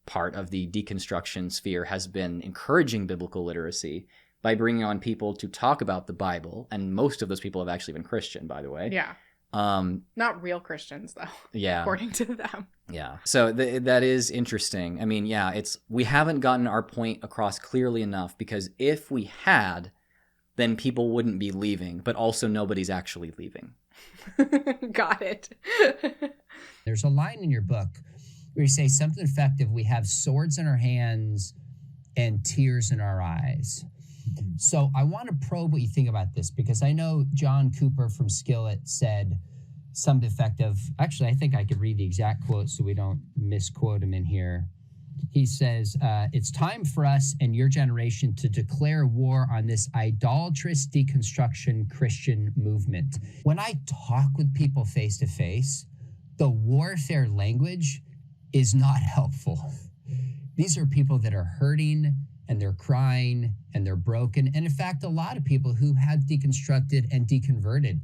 part of the deconstruction sphere has been encouraging biblical literacy by bringing on people to talk about the Bible. And most of those people have actually been Christian, by the way. Yeah. Not real Christians, though. Yeah. According to them. Yeah. So that is interesting. I mean, yeah, we haven't gotten our point across clearly enough, because if we had, then people wouldn't be leaving, but also nobody's actually leaving. Got it. There's a line in your book where you say something effective: we have swords in our hands and tears in our eyes. So I want to probe what you think about this, because I know John Cooper from Skillet said something effective. Actually, I think I could read the exact quote so we don't misquote him in here. He says, it's time for us and your generation to declare war on this idolatrous deconstruction Christian movement. When I talk with people face to face, the warfare language is not helpful. These are people that are hurting and they're crying and they're broken. And in fact, a lot of people who have deconstructed and deconverted,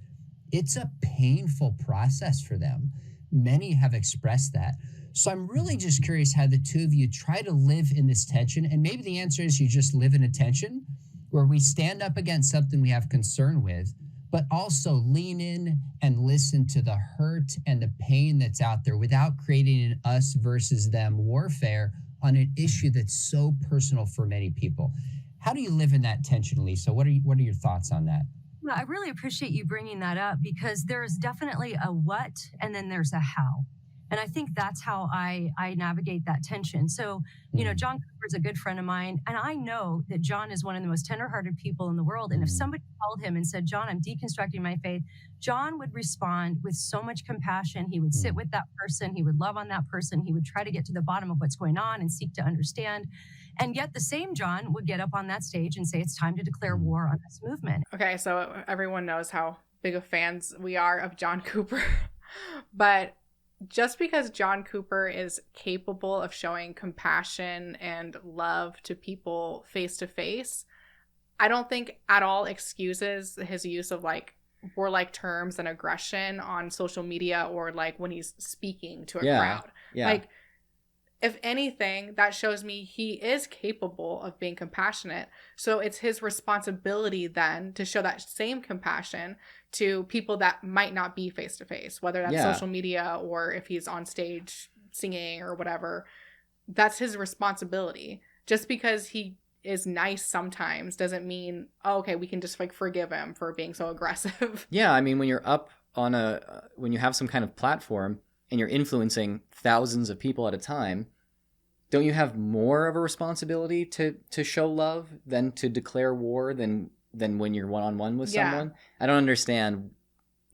it's a painful process for them. Many have expressed that. So I'm really just curious how the two of you try to live in this tension. And maybe the answer is you just live in a tension where we stand up against something we have concern with, but also lean in and listen to the hurt and the pain that's out there without creating an us versus them warfare on an issue that's so personal for many people. How do you live in that tension, Lisa? What are your thoughts on that? Well, I really appreciate you bringing that up because there is definitely a what and then there's a how. And I think that's how I navigate that tension. So, John Cooper is a good friend of mine. And I know that John is one of the most tenderhearted people in the world. And if somebody called him and said, John, I'm deconstructing my faith, John would respond with so much compassion. He would sit with that person. He would love on that person. He would try to get to the bottom of what's going on and seek to understand. And yet the same John would get up on that stage and say, it's time to declare war on this movement. Okay, so everyone knows how big of fans we are of John Cooper. But just because John Cooper is capable of showing compassion and love to people face to face, I don't think at all excuses his use of like warlike terms and aggression on social media or like when he's speaking to a crowd. Yeah. Like, if anything, that shows me he is capable of being compassionate. So it's his responsibility then to show that same compassion to people that might not be face to face, whether that's social media or if he's on stage singing or whatever. That's his responsibility. Just because he is nice sometimes doesn't mean, oh, okay, we can just like forgive him for being so aggressive. Yeah, I mean, when you're up on when you have some kind of platform and you're influencing thousands of people at a time, don't you have more of a responsibility to show love than to declare war than when you're one-on-one with someone? I don't understand.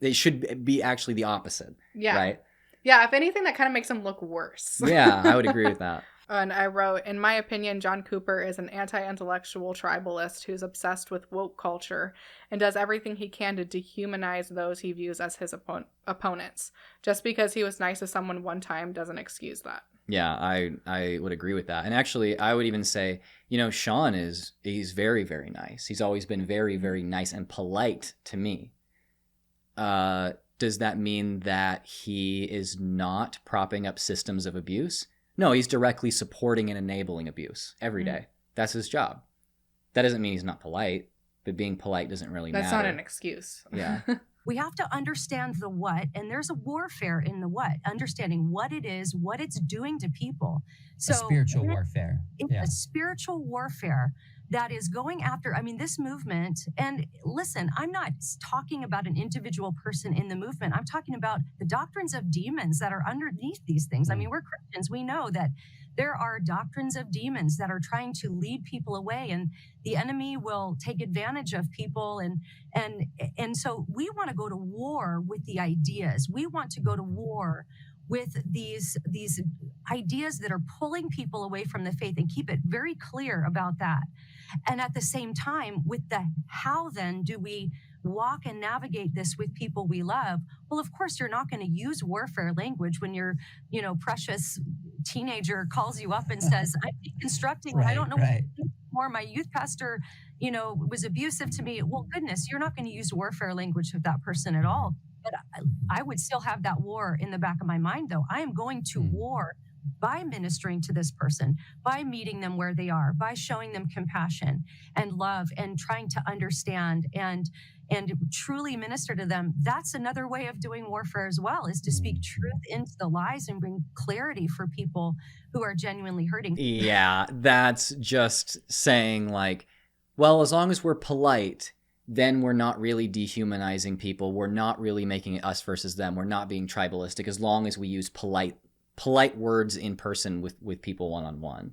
It should be actually the opposite. Yeah. Right? Yeah, if anything, that kind of makes him look worse. Yeah, I would agree with that. And I wrote, in my opinion, John Cooper is an anti-intellectual tribalist who's obsessed with woke culture and does everything he can to dehumanize those he views as his opponents. Just because he was nice to someone one time doesn't excuse that. Yeah, I would agree with that. And actually, I would even say, Sean he's very, very nice. He's always been very, very nice and polite to me. Does that mean that he is not propping up systems of abuse? No, he's directly supporting and enabling abuse every day. That's his job. That doesn't mean he's not polite, but being polite doesn't really matter. That's not an excuse. Yeah. We have to understand the what, and there's a warfare in the what, understanding what it is, what it's doing to people. So a spiritual warfare. It's a spiritual warfare that is going after, this movement. And listen, I'm not talking about an individual person in the movement. I'm talking about the doctrines of demons that are underneath these things. We're Christians. We know that there are doctrines of demons that are trying to lead people away, and the enemy will take advantage of people. And so we want to go to war with the ideas. We want to go to war with these ideas that are pulling people away from the faith, and keep it very clear about that. And at the same time, with the how then do we walk and navigate this with people we love? Well, of course, you're not going to use warfare language when your, precious teenager calls you up and says, I'm deconstructing. Right, I don't know right. more. My youth pastor, was abusive to me. Well, goodness, you're not going to use warfare language with that person at all. But I would still have that war in the back of my mind, though. I am going to war by ministering to this person, by meeting them where they are, by showing them compassion and love and trying to understand and truly minister to them. That's another way of doing warfare as well, is to speak truth into the lies and bring clarity for people who are genuinely hurting. Yeah, that's just saying like, well, as long as we're polite, then we're not really dehumanizing people. We're not really making it us versus them. We're not being tribalistic as long as we use polite words in person with people one-on-one.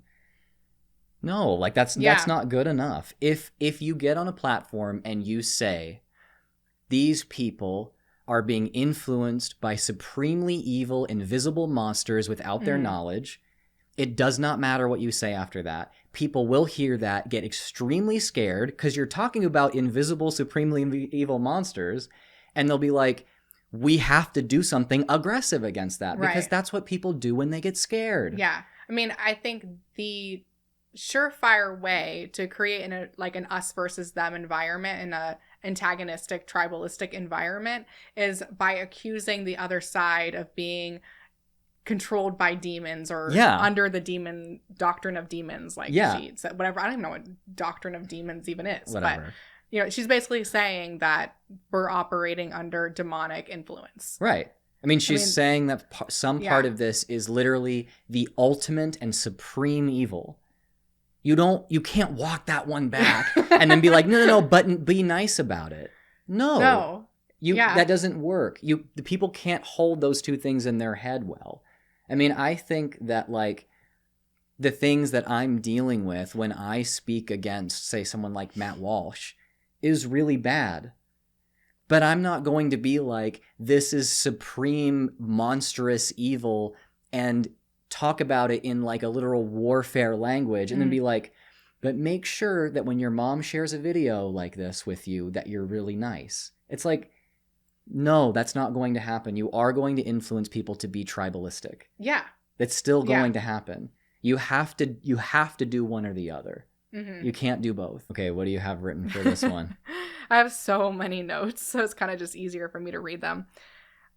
No, like that's not good enough. If you get on a platform and you say these people are being influenced by supremely evil, invisible monsters without their knowledge, It does not matter what you say after that. People will hear that, get extremely scared because you're talking about invisible, supremely evil monsters, and they'll be like, we have to do something aggressive against that because Right. that's what people do when they get scared. Yeah. I mean, I think the surefire way to create an us versus them environment in a antagonistic, tribalistic environment is by accusing the other side of being controlled by demons or Yeah. under the demon doctrine of demons, like Yeah. she said, whatever. I don't even know what doctrine of demons even is. Whatever. But you know, she's basically saying that we're operating under demonic influence. Right. I mean, she's saying that some part Yeah. of this is literally the ultimate and supreme evil. You can't walk that one back and then be like, no, but be nice about it. No. Yeah. That doesn't work. The people can't hold those two things in their head well. I mean, I think that like the things that I'm dealing with when I speak against, say, someone like Matt Walsh is really bad. But I'm not going to be like, this is supreme, monstrous evil and talk about it in like a literal warfare language and then be like, but make sure that when your mom shares a video like this with you, that you're really nice. It's like, no, that's not going to happen. You are going to influence people to be tribalistic. Yeah. That's still going to happen. You have to do one or the other. Mm-hmm. You can't do both. Okay, what do you have written for this one? I have so many notes, so it's kind of just easier for me to read them.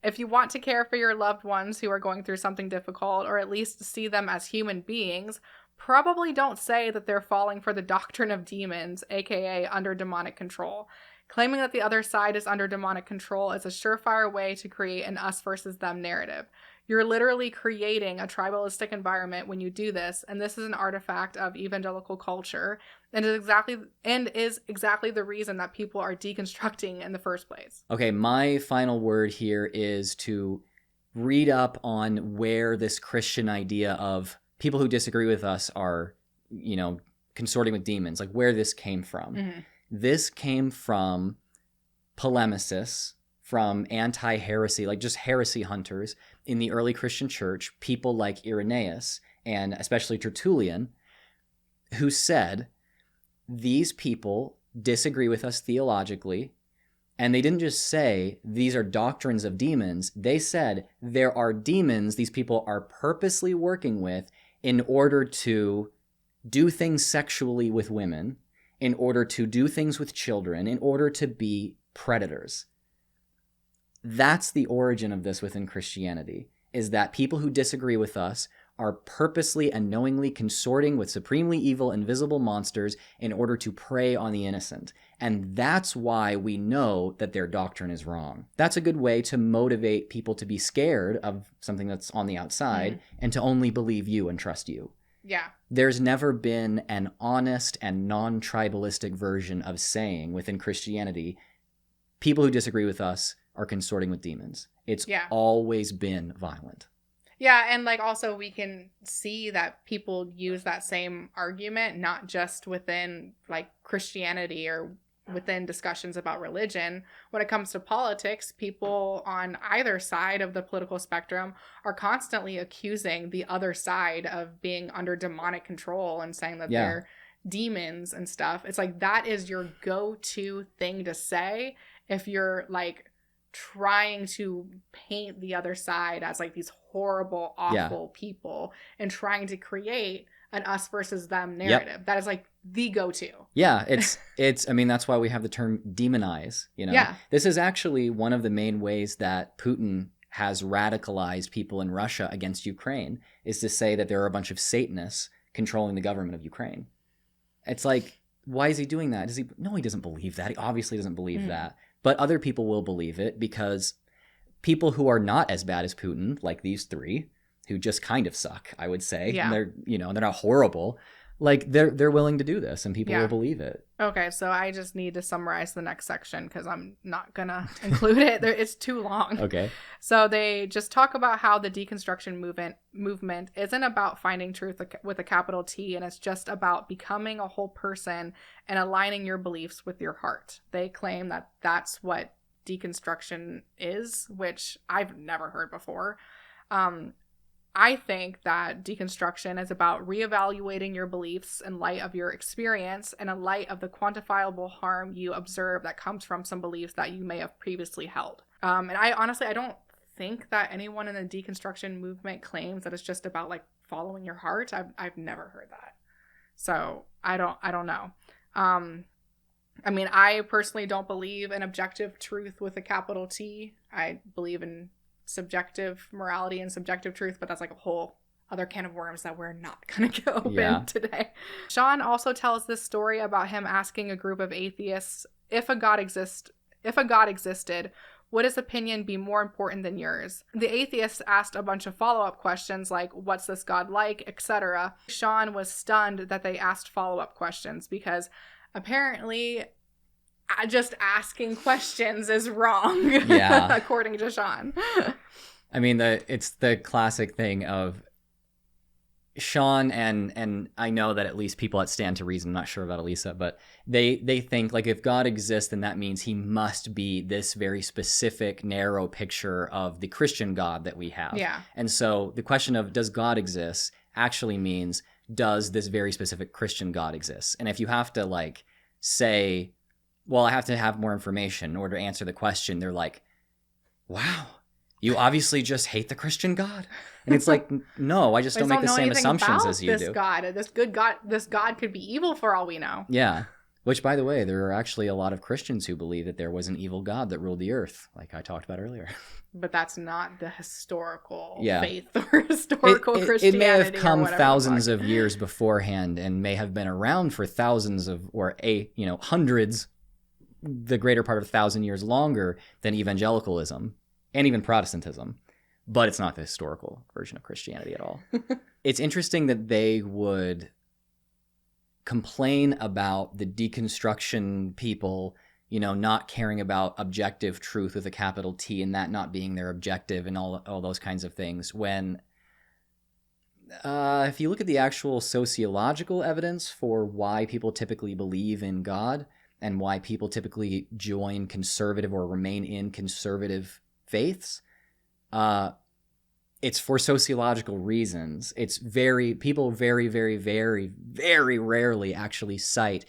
If you want to care for your loved ones who are going through something difficult, or at least see them as human beings, probably don't say that they're falling for the doctrine of demons, aka under demonic control. Claiming that the other side is under demonic control is a surefire way to create an us versus them narrative. You're literally creating a tribalistic environment when you do this, and this is an artifact of evangelical culture, and is exactly the reason that people are deconstructing in the first place. Okay, my final word here is to read up on where this Christian idea of people who disagree with us are, consorting with demons, like where this came from. Mm-hmm. This came from polemicists, from anti-heresy, like just heresy hunters in the early Christian church, people like Irenaeus and especially Tertullian, who said, these people disagree with us theologically, and they didn't just say, these are doctrines of demons. They said, there are demons these people are purposely working with in order to do things sexually with women, in order to do things with children, in order to be predators. That's the origin of this within Christianity, is that people who disagree with us are purposely and knowingly consorting with supremely evil, invisible monsters in order to prey on the innocent. And that's why we know that their doctrine is wrong. That's a good way to motivate people to be scared of something that's on the outside and to only believe you and trust you. Yeah. There's never been an honest and non-tribalistic version of saying within Christianity, people who disagree with us are consorting with demons. It's always been violent. Yeah, and like also we can see that people use that same argument not just within like Christianity or within discussions about religion. When it comes to politics, people on either side of the political spectrum are constantly accusing the other side of being under demonic control and saying that they're demons and stuff. It's like that is your go-to thing to say if you're like trying to paint the other side as like these horrible, awful people and trying to create an us versus them narrative. That is like the go-to. Yeah, it's I mean, that's why we have the term demonize, Yeah. This is actually one of the main ways that Putin has radicalized people in Russia against Ukraine, is to say that there are a bunch of Satanists controlling the government of Ukraine. It's like, why is he doing that? No, he doesn't believe that. He obviously doesn't believe that. But other people will believe it because people who are not as bad as Putin, like these three, who just kind of suck, I would say. Yeah. And they're not horrible. Like they're willing to do this and people will believe it. Okay, so I just need to summarize the next section because I'm not gonna include it. It's too long. Okay. So they just talk about how the deconstruction movement isn't about finding truth with a capital T, and it's just about becoming a whole person and aligning your beliefs with your heart. They claim that that's what deconstruction is, which I've never heard before. I think that deconstruction is about reevaluating your beliefs in light of your experience and in light of the quantifiable harm you observe that comes from some beliefs that you may have previously held. And I honestly, I don't think that anyone in the deconstruction movement claims that it's just about like following your heart. I've never heard that. So I don't know. I mean, I personally don't believe in objective truth with a capital T. I believe in subjective morality and subjective truth, but that's like a whole other can of worms that we're not going to go open today. Sean also tells this story about him asking a group of atheists, if a God existed, would his opinion be more important than yours? The atheists asked a bunch of follow-up questions like, what's this God like, etc. Sean was stunned that they asked follow-up questions because apparently just asking questions is wrong, according to Sean. I mean, it's the classic thing of Sean and I know that at least people at Stand to Reason, I'm not sure about Elisa, but they think like if God exists, then that means he must be this very specific, narrow picture of the Christian God that we have. Yeah. And so the question of does God exist actually means does this very specific Christian God exist? And if you have to like say, well, I have to have more information in order to answer the question, they're like, wow, you obviously just hate the Christian God. And it's like, no, I just don't make the same assumptions as you do. This God could be evil for all we know. Yeah. Which, by the way, there are actually a lot of Christians who believe that there was an evil God that ruled the earth, like I talked about earlier. But that's not the historical faith or historical Christianity. It may have come thousands of years beforehand and may have been around for thousands of, or hundreds, the greater part of 1,000 years longer than evangelicalism and even Protestantism. But it's not the historical version of Christianity at all. It's interesting that they would complain about the deconstruction people, not caring about objective truth with a capital T and that not being their objective and all those kinds of things. When if you look at the actual sociological evidence for why people typically believe in God and why people typically join conservative or remain in conservative faiths, it's for sociological reasons. People very, very, very, very rarely actually cite,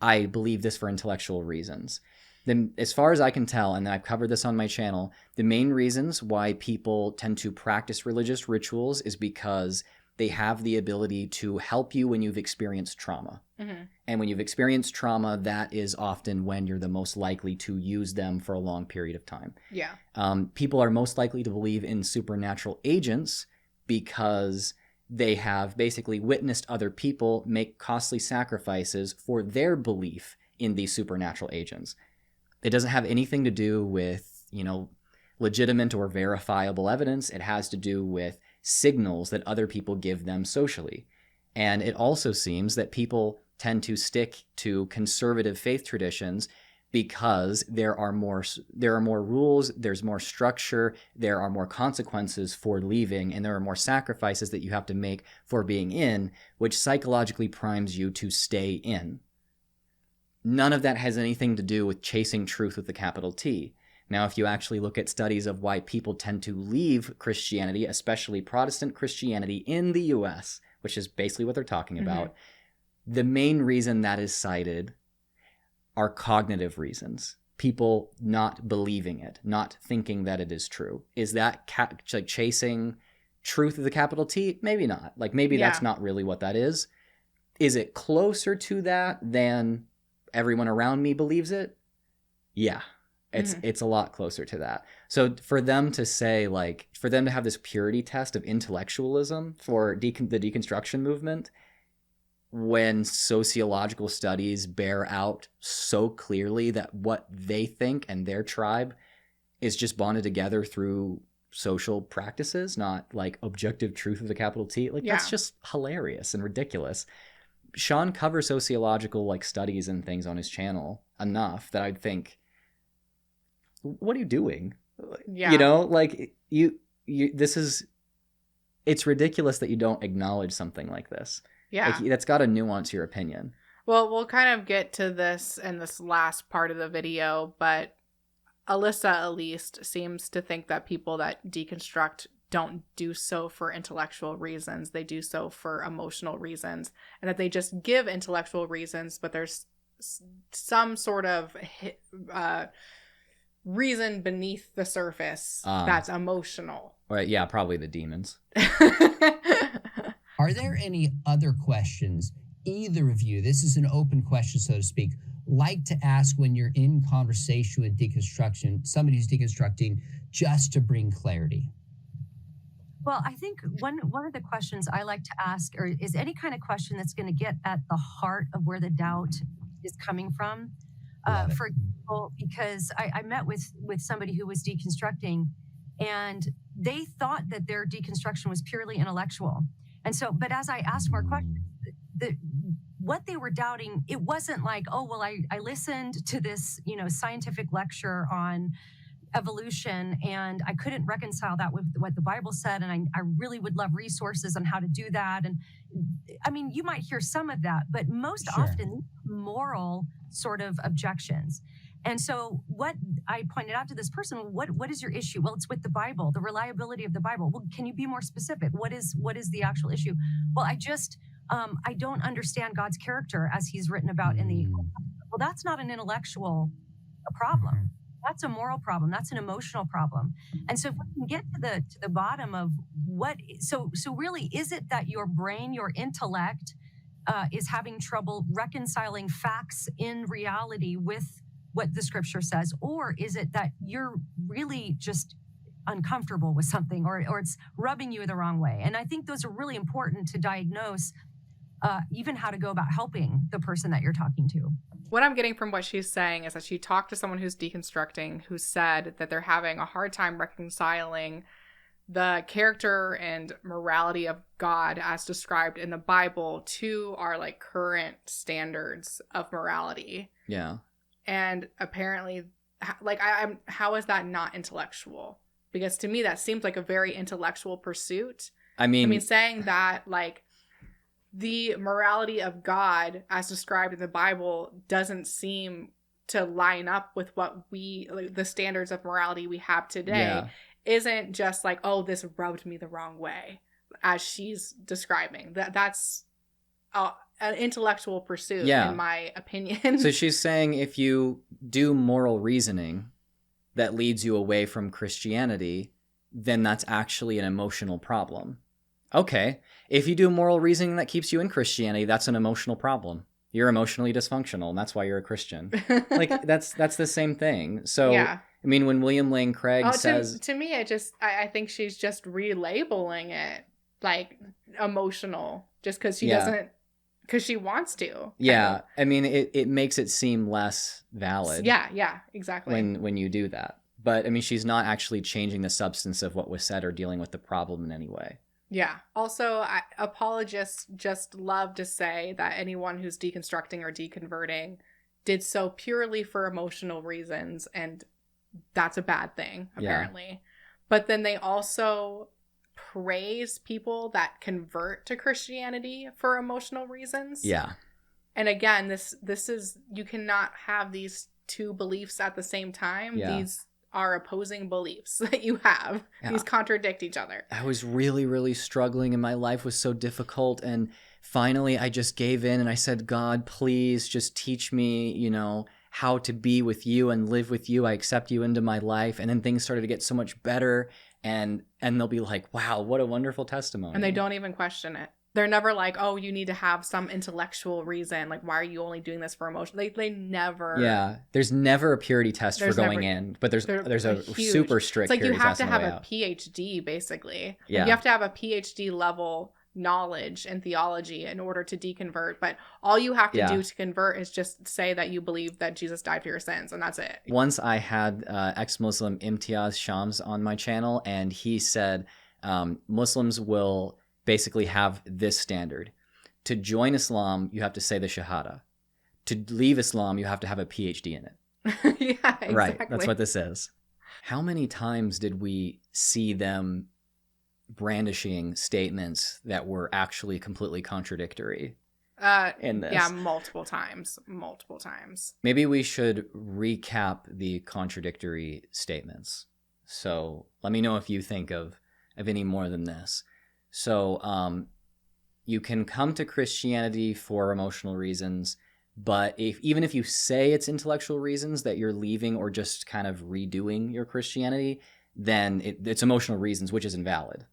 I believe this for intellectual reasons. Then, as far as I can tell, and I've covered this on my channel, the main reasons why people tend to practice religious rituals is because they have the ability to help you when you've experienced trauma. Mm-hmm. And when you've experienced trauma, that is often when you're the most likely to use them for a long period of time. Yeah. People are most likely to believe in supernatural agents because they have basically witnessed other people make costly sacrifices for their belief in these supernatural agents. It doesn't have anything to do with, legitimate or verifiable evidence. It has to do with signals that other people give them socially. And it also seems that people tend to stick to conservative faith traditions because there are more rules, there's more structure, there are more consequences for leaving, and there are more sacrifices that you have to make for being in, which psychologically primes you to stay in. None of that has anything to do with chasing truth with the capital T. Now, if you actually look at studies of why people tend to leave Christianity, especially Protestant Christianity in the US, which is basically what they're talking about, the main reason that is cited are cognitive reasons. People not believing it, not thinking that it is true. Is that like chasing truth with a capital T? Maybe not. Like maybe that's not really what that is. Is it closer to that than everyone around me believes it? Yeah. It's a lot closer to that. So for them to say, for them to have this purity test of intellectualism for the deconstruction movement, when sociological studies bear out so clearly that what they think and their tribe is just bonded together through social practices, not like objective truth with a capital T, that's just hilarious and ridiculous. Sean covers sociological studies and things on his channel enough that I'd think, what are you doing? Yeah. It's ridiculous that you don't acknowledge something like this. Yeah. That's got to nuance your opinion. Well, we'll kind of get to this in this last part of the video, but Alyssa at least seems to think that people that deconstruct don't do so for intellectual reasons. They do so for emotional reasons, and that they just give intellectual reasons, but there's some sort of reason beneath the surface that's emotional. Right, yeah, probably the demons. Are there any other questions either of you, this is an open question, so to speak, like to ask when you're in conversation with deconstruction, somebody who's deconstructing, just to bring clarity? Well, I think one of the questions I like to ask is any kind of question that's going to get at the heart of where the doubt is coming from. For example, because I met with somebody who was deconstructing, and they thought that their deconstruction was purely intellectual. And so, but as I asked more questions, what they were doubting, it wasn't like, oh, well, I listened to this, scientific lecture on evolution, and I couldn't reconcile that with what the Bible said, and I really would love resources on how to do that. And I mean, you might hear some of that, but most often moral sort of objections. And so what I pointed out to this person, what is your issue? Well, it's with the Bible, the reliability of the Bible. Well, can you be more specific? What is the actual issue? Well, I don't understand God's character as he's written about in the, well, that's not an intellectual problem. That's a moral problem. That's an emotional problem. And so if we can get to the bottom of so really, is it that your brain, your intellect is having trouble reconciling facts in reality with what the scripture says? Or is it that you're really just uncomfortable with something, or it's rubbing you the wrong way? And I think those are really important to diagnose, even how to go about helping the person that you're talking to. What I'm getting from what she's saying is that she talked to someone who's deconstructing, who said that they're having a hard time reconciling the character and morality of God as described in the Bible to our like current standards of morality. Yeah. And apparently, like, how is that not intellectual? Because to me, that seems like a very intellectual pursuit. I mean, saying that, like, the morality of God as described in the Bible doesn't seem to line up with what the standards of morality we have today, isn't just like, oh, this rubbed me the wrong way, as she's describing. That's an intellectual pursuit, in my opinion. So she's saying if you do moral reasoning that leads you away from Christianity, then that's actually an emotional problem. Okay, if you do moral reasoning that keeps you in Christianity, that's an emotional problem. You're emotionally dysfunctional, and that's why you're a Christian. Like, that's the same thing. So, I mean, when William Lane Craig says... To me, I think she's just relabeling it, like, emotional, just because she doesn't... Because she wants to. Yeah, I mean, it makes it seem less valid. Yeah, exactly. When you do that. But, I mean, she's not actually changing the substance of what was said or dealing with the problem in any way. Yeah. Also, apologists just love to say that anyone who's deconstructing or deconverting did so purely for emotional reasons, and that's a bad thing, apparently. Yeah. But then they also praise people that convert to Christianity for emotional reasons. Yeah. And again, this is, you cannot have these two beliefs at the same time. Yeah. These are opposing beliefs that you have. Yeah. These contradict each other. I was really, really struggling, and my life was so difficult. And finally, I just gave in and I said, God, please just teach me, how to be with you and live with you. I accept you into my life. And then things started to get so much better. And they'll be like, wow, what a wonderful testimony. And they don't even question it. They're never like, oh, you need to have some intellectual reason. Like, why are you only doing this for emotion? They never. Yeah. There's never a purity test for going in, but there's a huge, super strict purity test. It's like you have to have a out. PhD, basically. Yeah. Like, you have to have a PhD level knowledge and theology in order to deconvert. But all you have to do to convert is just say that you believe that Jesus died for your sins, and that's it. Once I had ex-Muslim Imtiaz Shams on my channel, and he said Muslims will basically have this standard. To join Islam, you have to say the Shahada. To leave Islam, you have to have a PhD in it. Yeah, exactly. Right, that's what this is. How many times did we see them brandishing statements that were actually completely contradictory in this? Yeah, multiple times. Maybe we should recap the contradictory statements. So let me know if you think of of any more than this. So you can come to Christianity for emotional reasons, but even if you say it's intellectual reasons that you're leaving or just kind of redoing your Christianity, then it's emotional reasons, which is invalid,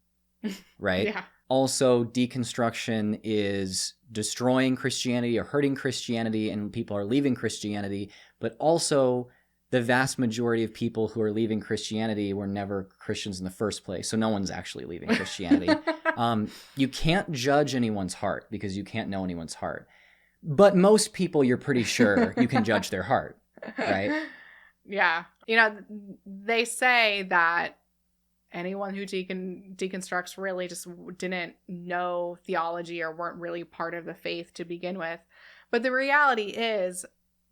right? Yeah. Also, deconstruction is destroying Christianity or hurting Christianity, and people are leaving Christianity. But also, the vast majority of people who are leaving Christianity were never Christians in the first place. So no one's actually leaving Christianity. You can't judge anyone's heart because you can't know anyone's heart. But most people, you're pretty sure you can judge their heart, right? Yeah. You know, they say that anyone who deconstructs really just didn't know theology or weren't really part of the faith to begin with. But the reality is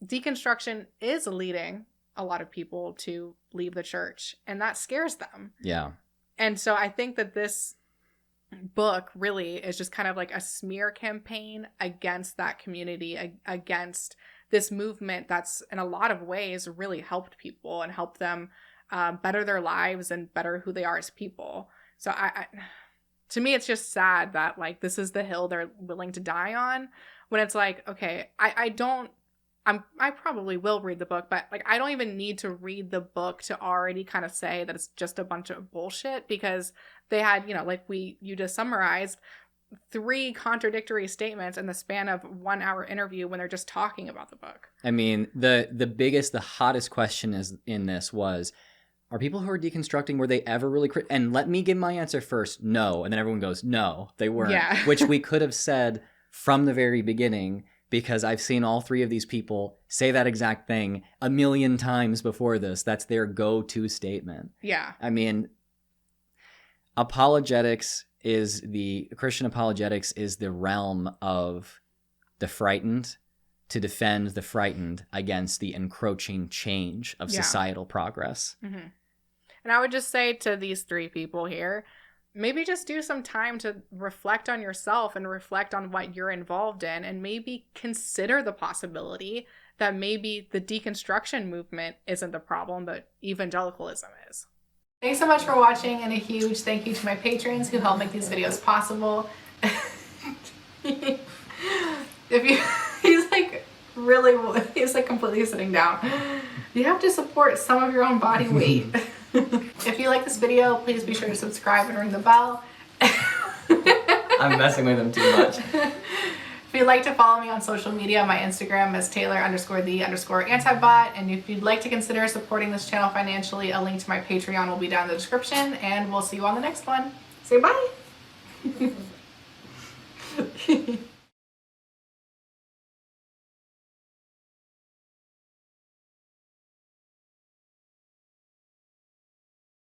deconstruction is leading a lot of people to leave the church, and that scares them. Yeah. And so I think that this book really is just kind of like a smear campaign against that community, against this movement that's in a lot of ways really helped people and helped them better their lives and better who they are as people. So to me, it's just sad that like this is the hill they're willing to die on, when it's like, okay, I probably will read the book, but like I don't even need to read the book to already kind of say that it's just a bunch of bullshit, because they had, you know, like you just summarized 3 contradictory statements in the span of 1 hour interview when they're just talking about the book. I mean, the hottest question in this was, are people who are deconstructing, were they ever really and let me give my answer first. No. And then everyone goes, no, they weren't. Yeah. Which we could have said from the very beginning, because I've seen all 3 of these people say that exact thing 1,000,000 times before this. That's their go-to statement. Yeah. I mean, Christian apologetics is the realm of the frightened to defend the frightened against the encroaching change of societal progress. Mm-hmm. And I would just say to these 3 people here, maybe just do some time to reflect on yourself and reflect on what you're involved in, and maybe consider the possibility that maybe the deconstruction movement isn't the problem, but evangelicalism is. Thanks so much for watching, and a huge thank you to my patrons who help make these videos possible. He's like completely sitting down. You have to support some of your own body weight. If you like this video, please be sure to subscribe and ring the bell. I'm messing with him too much. If you'd like to follow me on social media, my Instagram is Taylor_the_antibot. And if you'd like to consider supporting this channel financially, a link to my Patreon will be down in the description. And we'll see you on the next one. Say bye.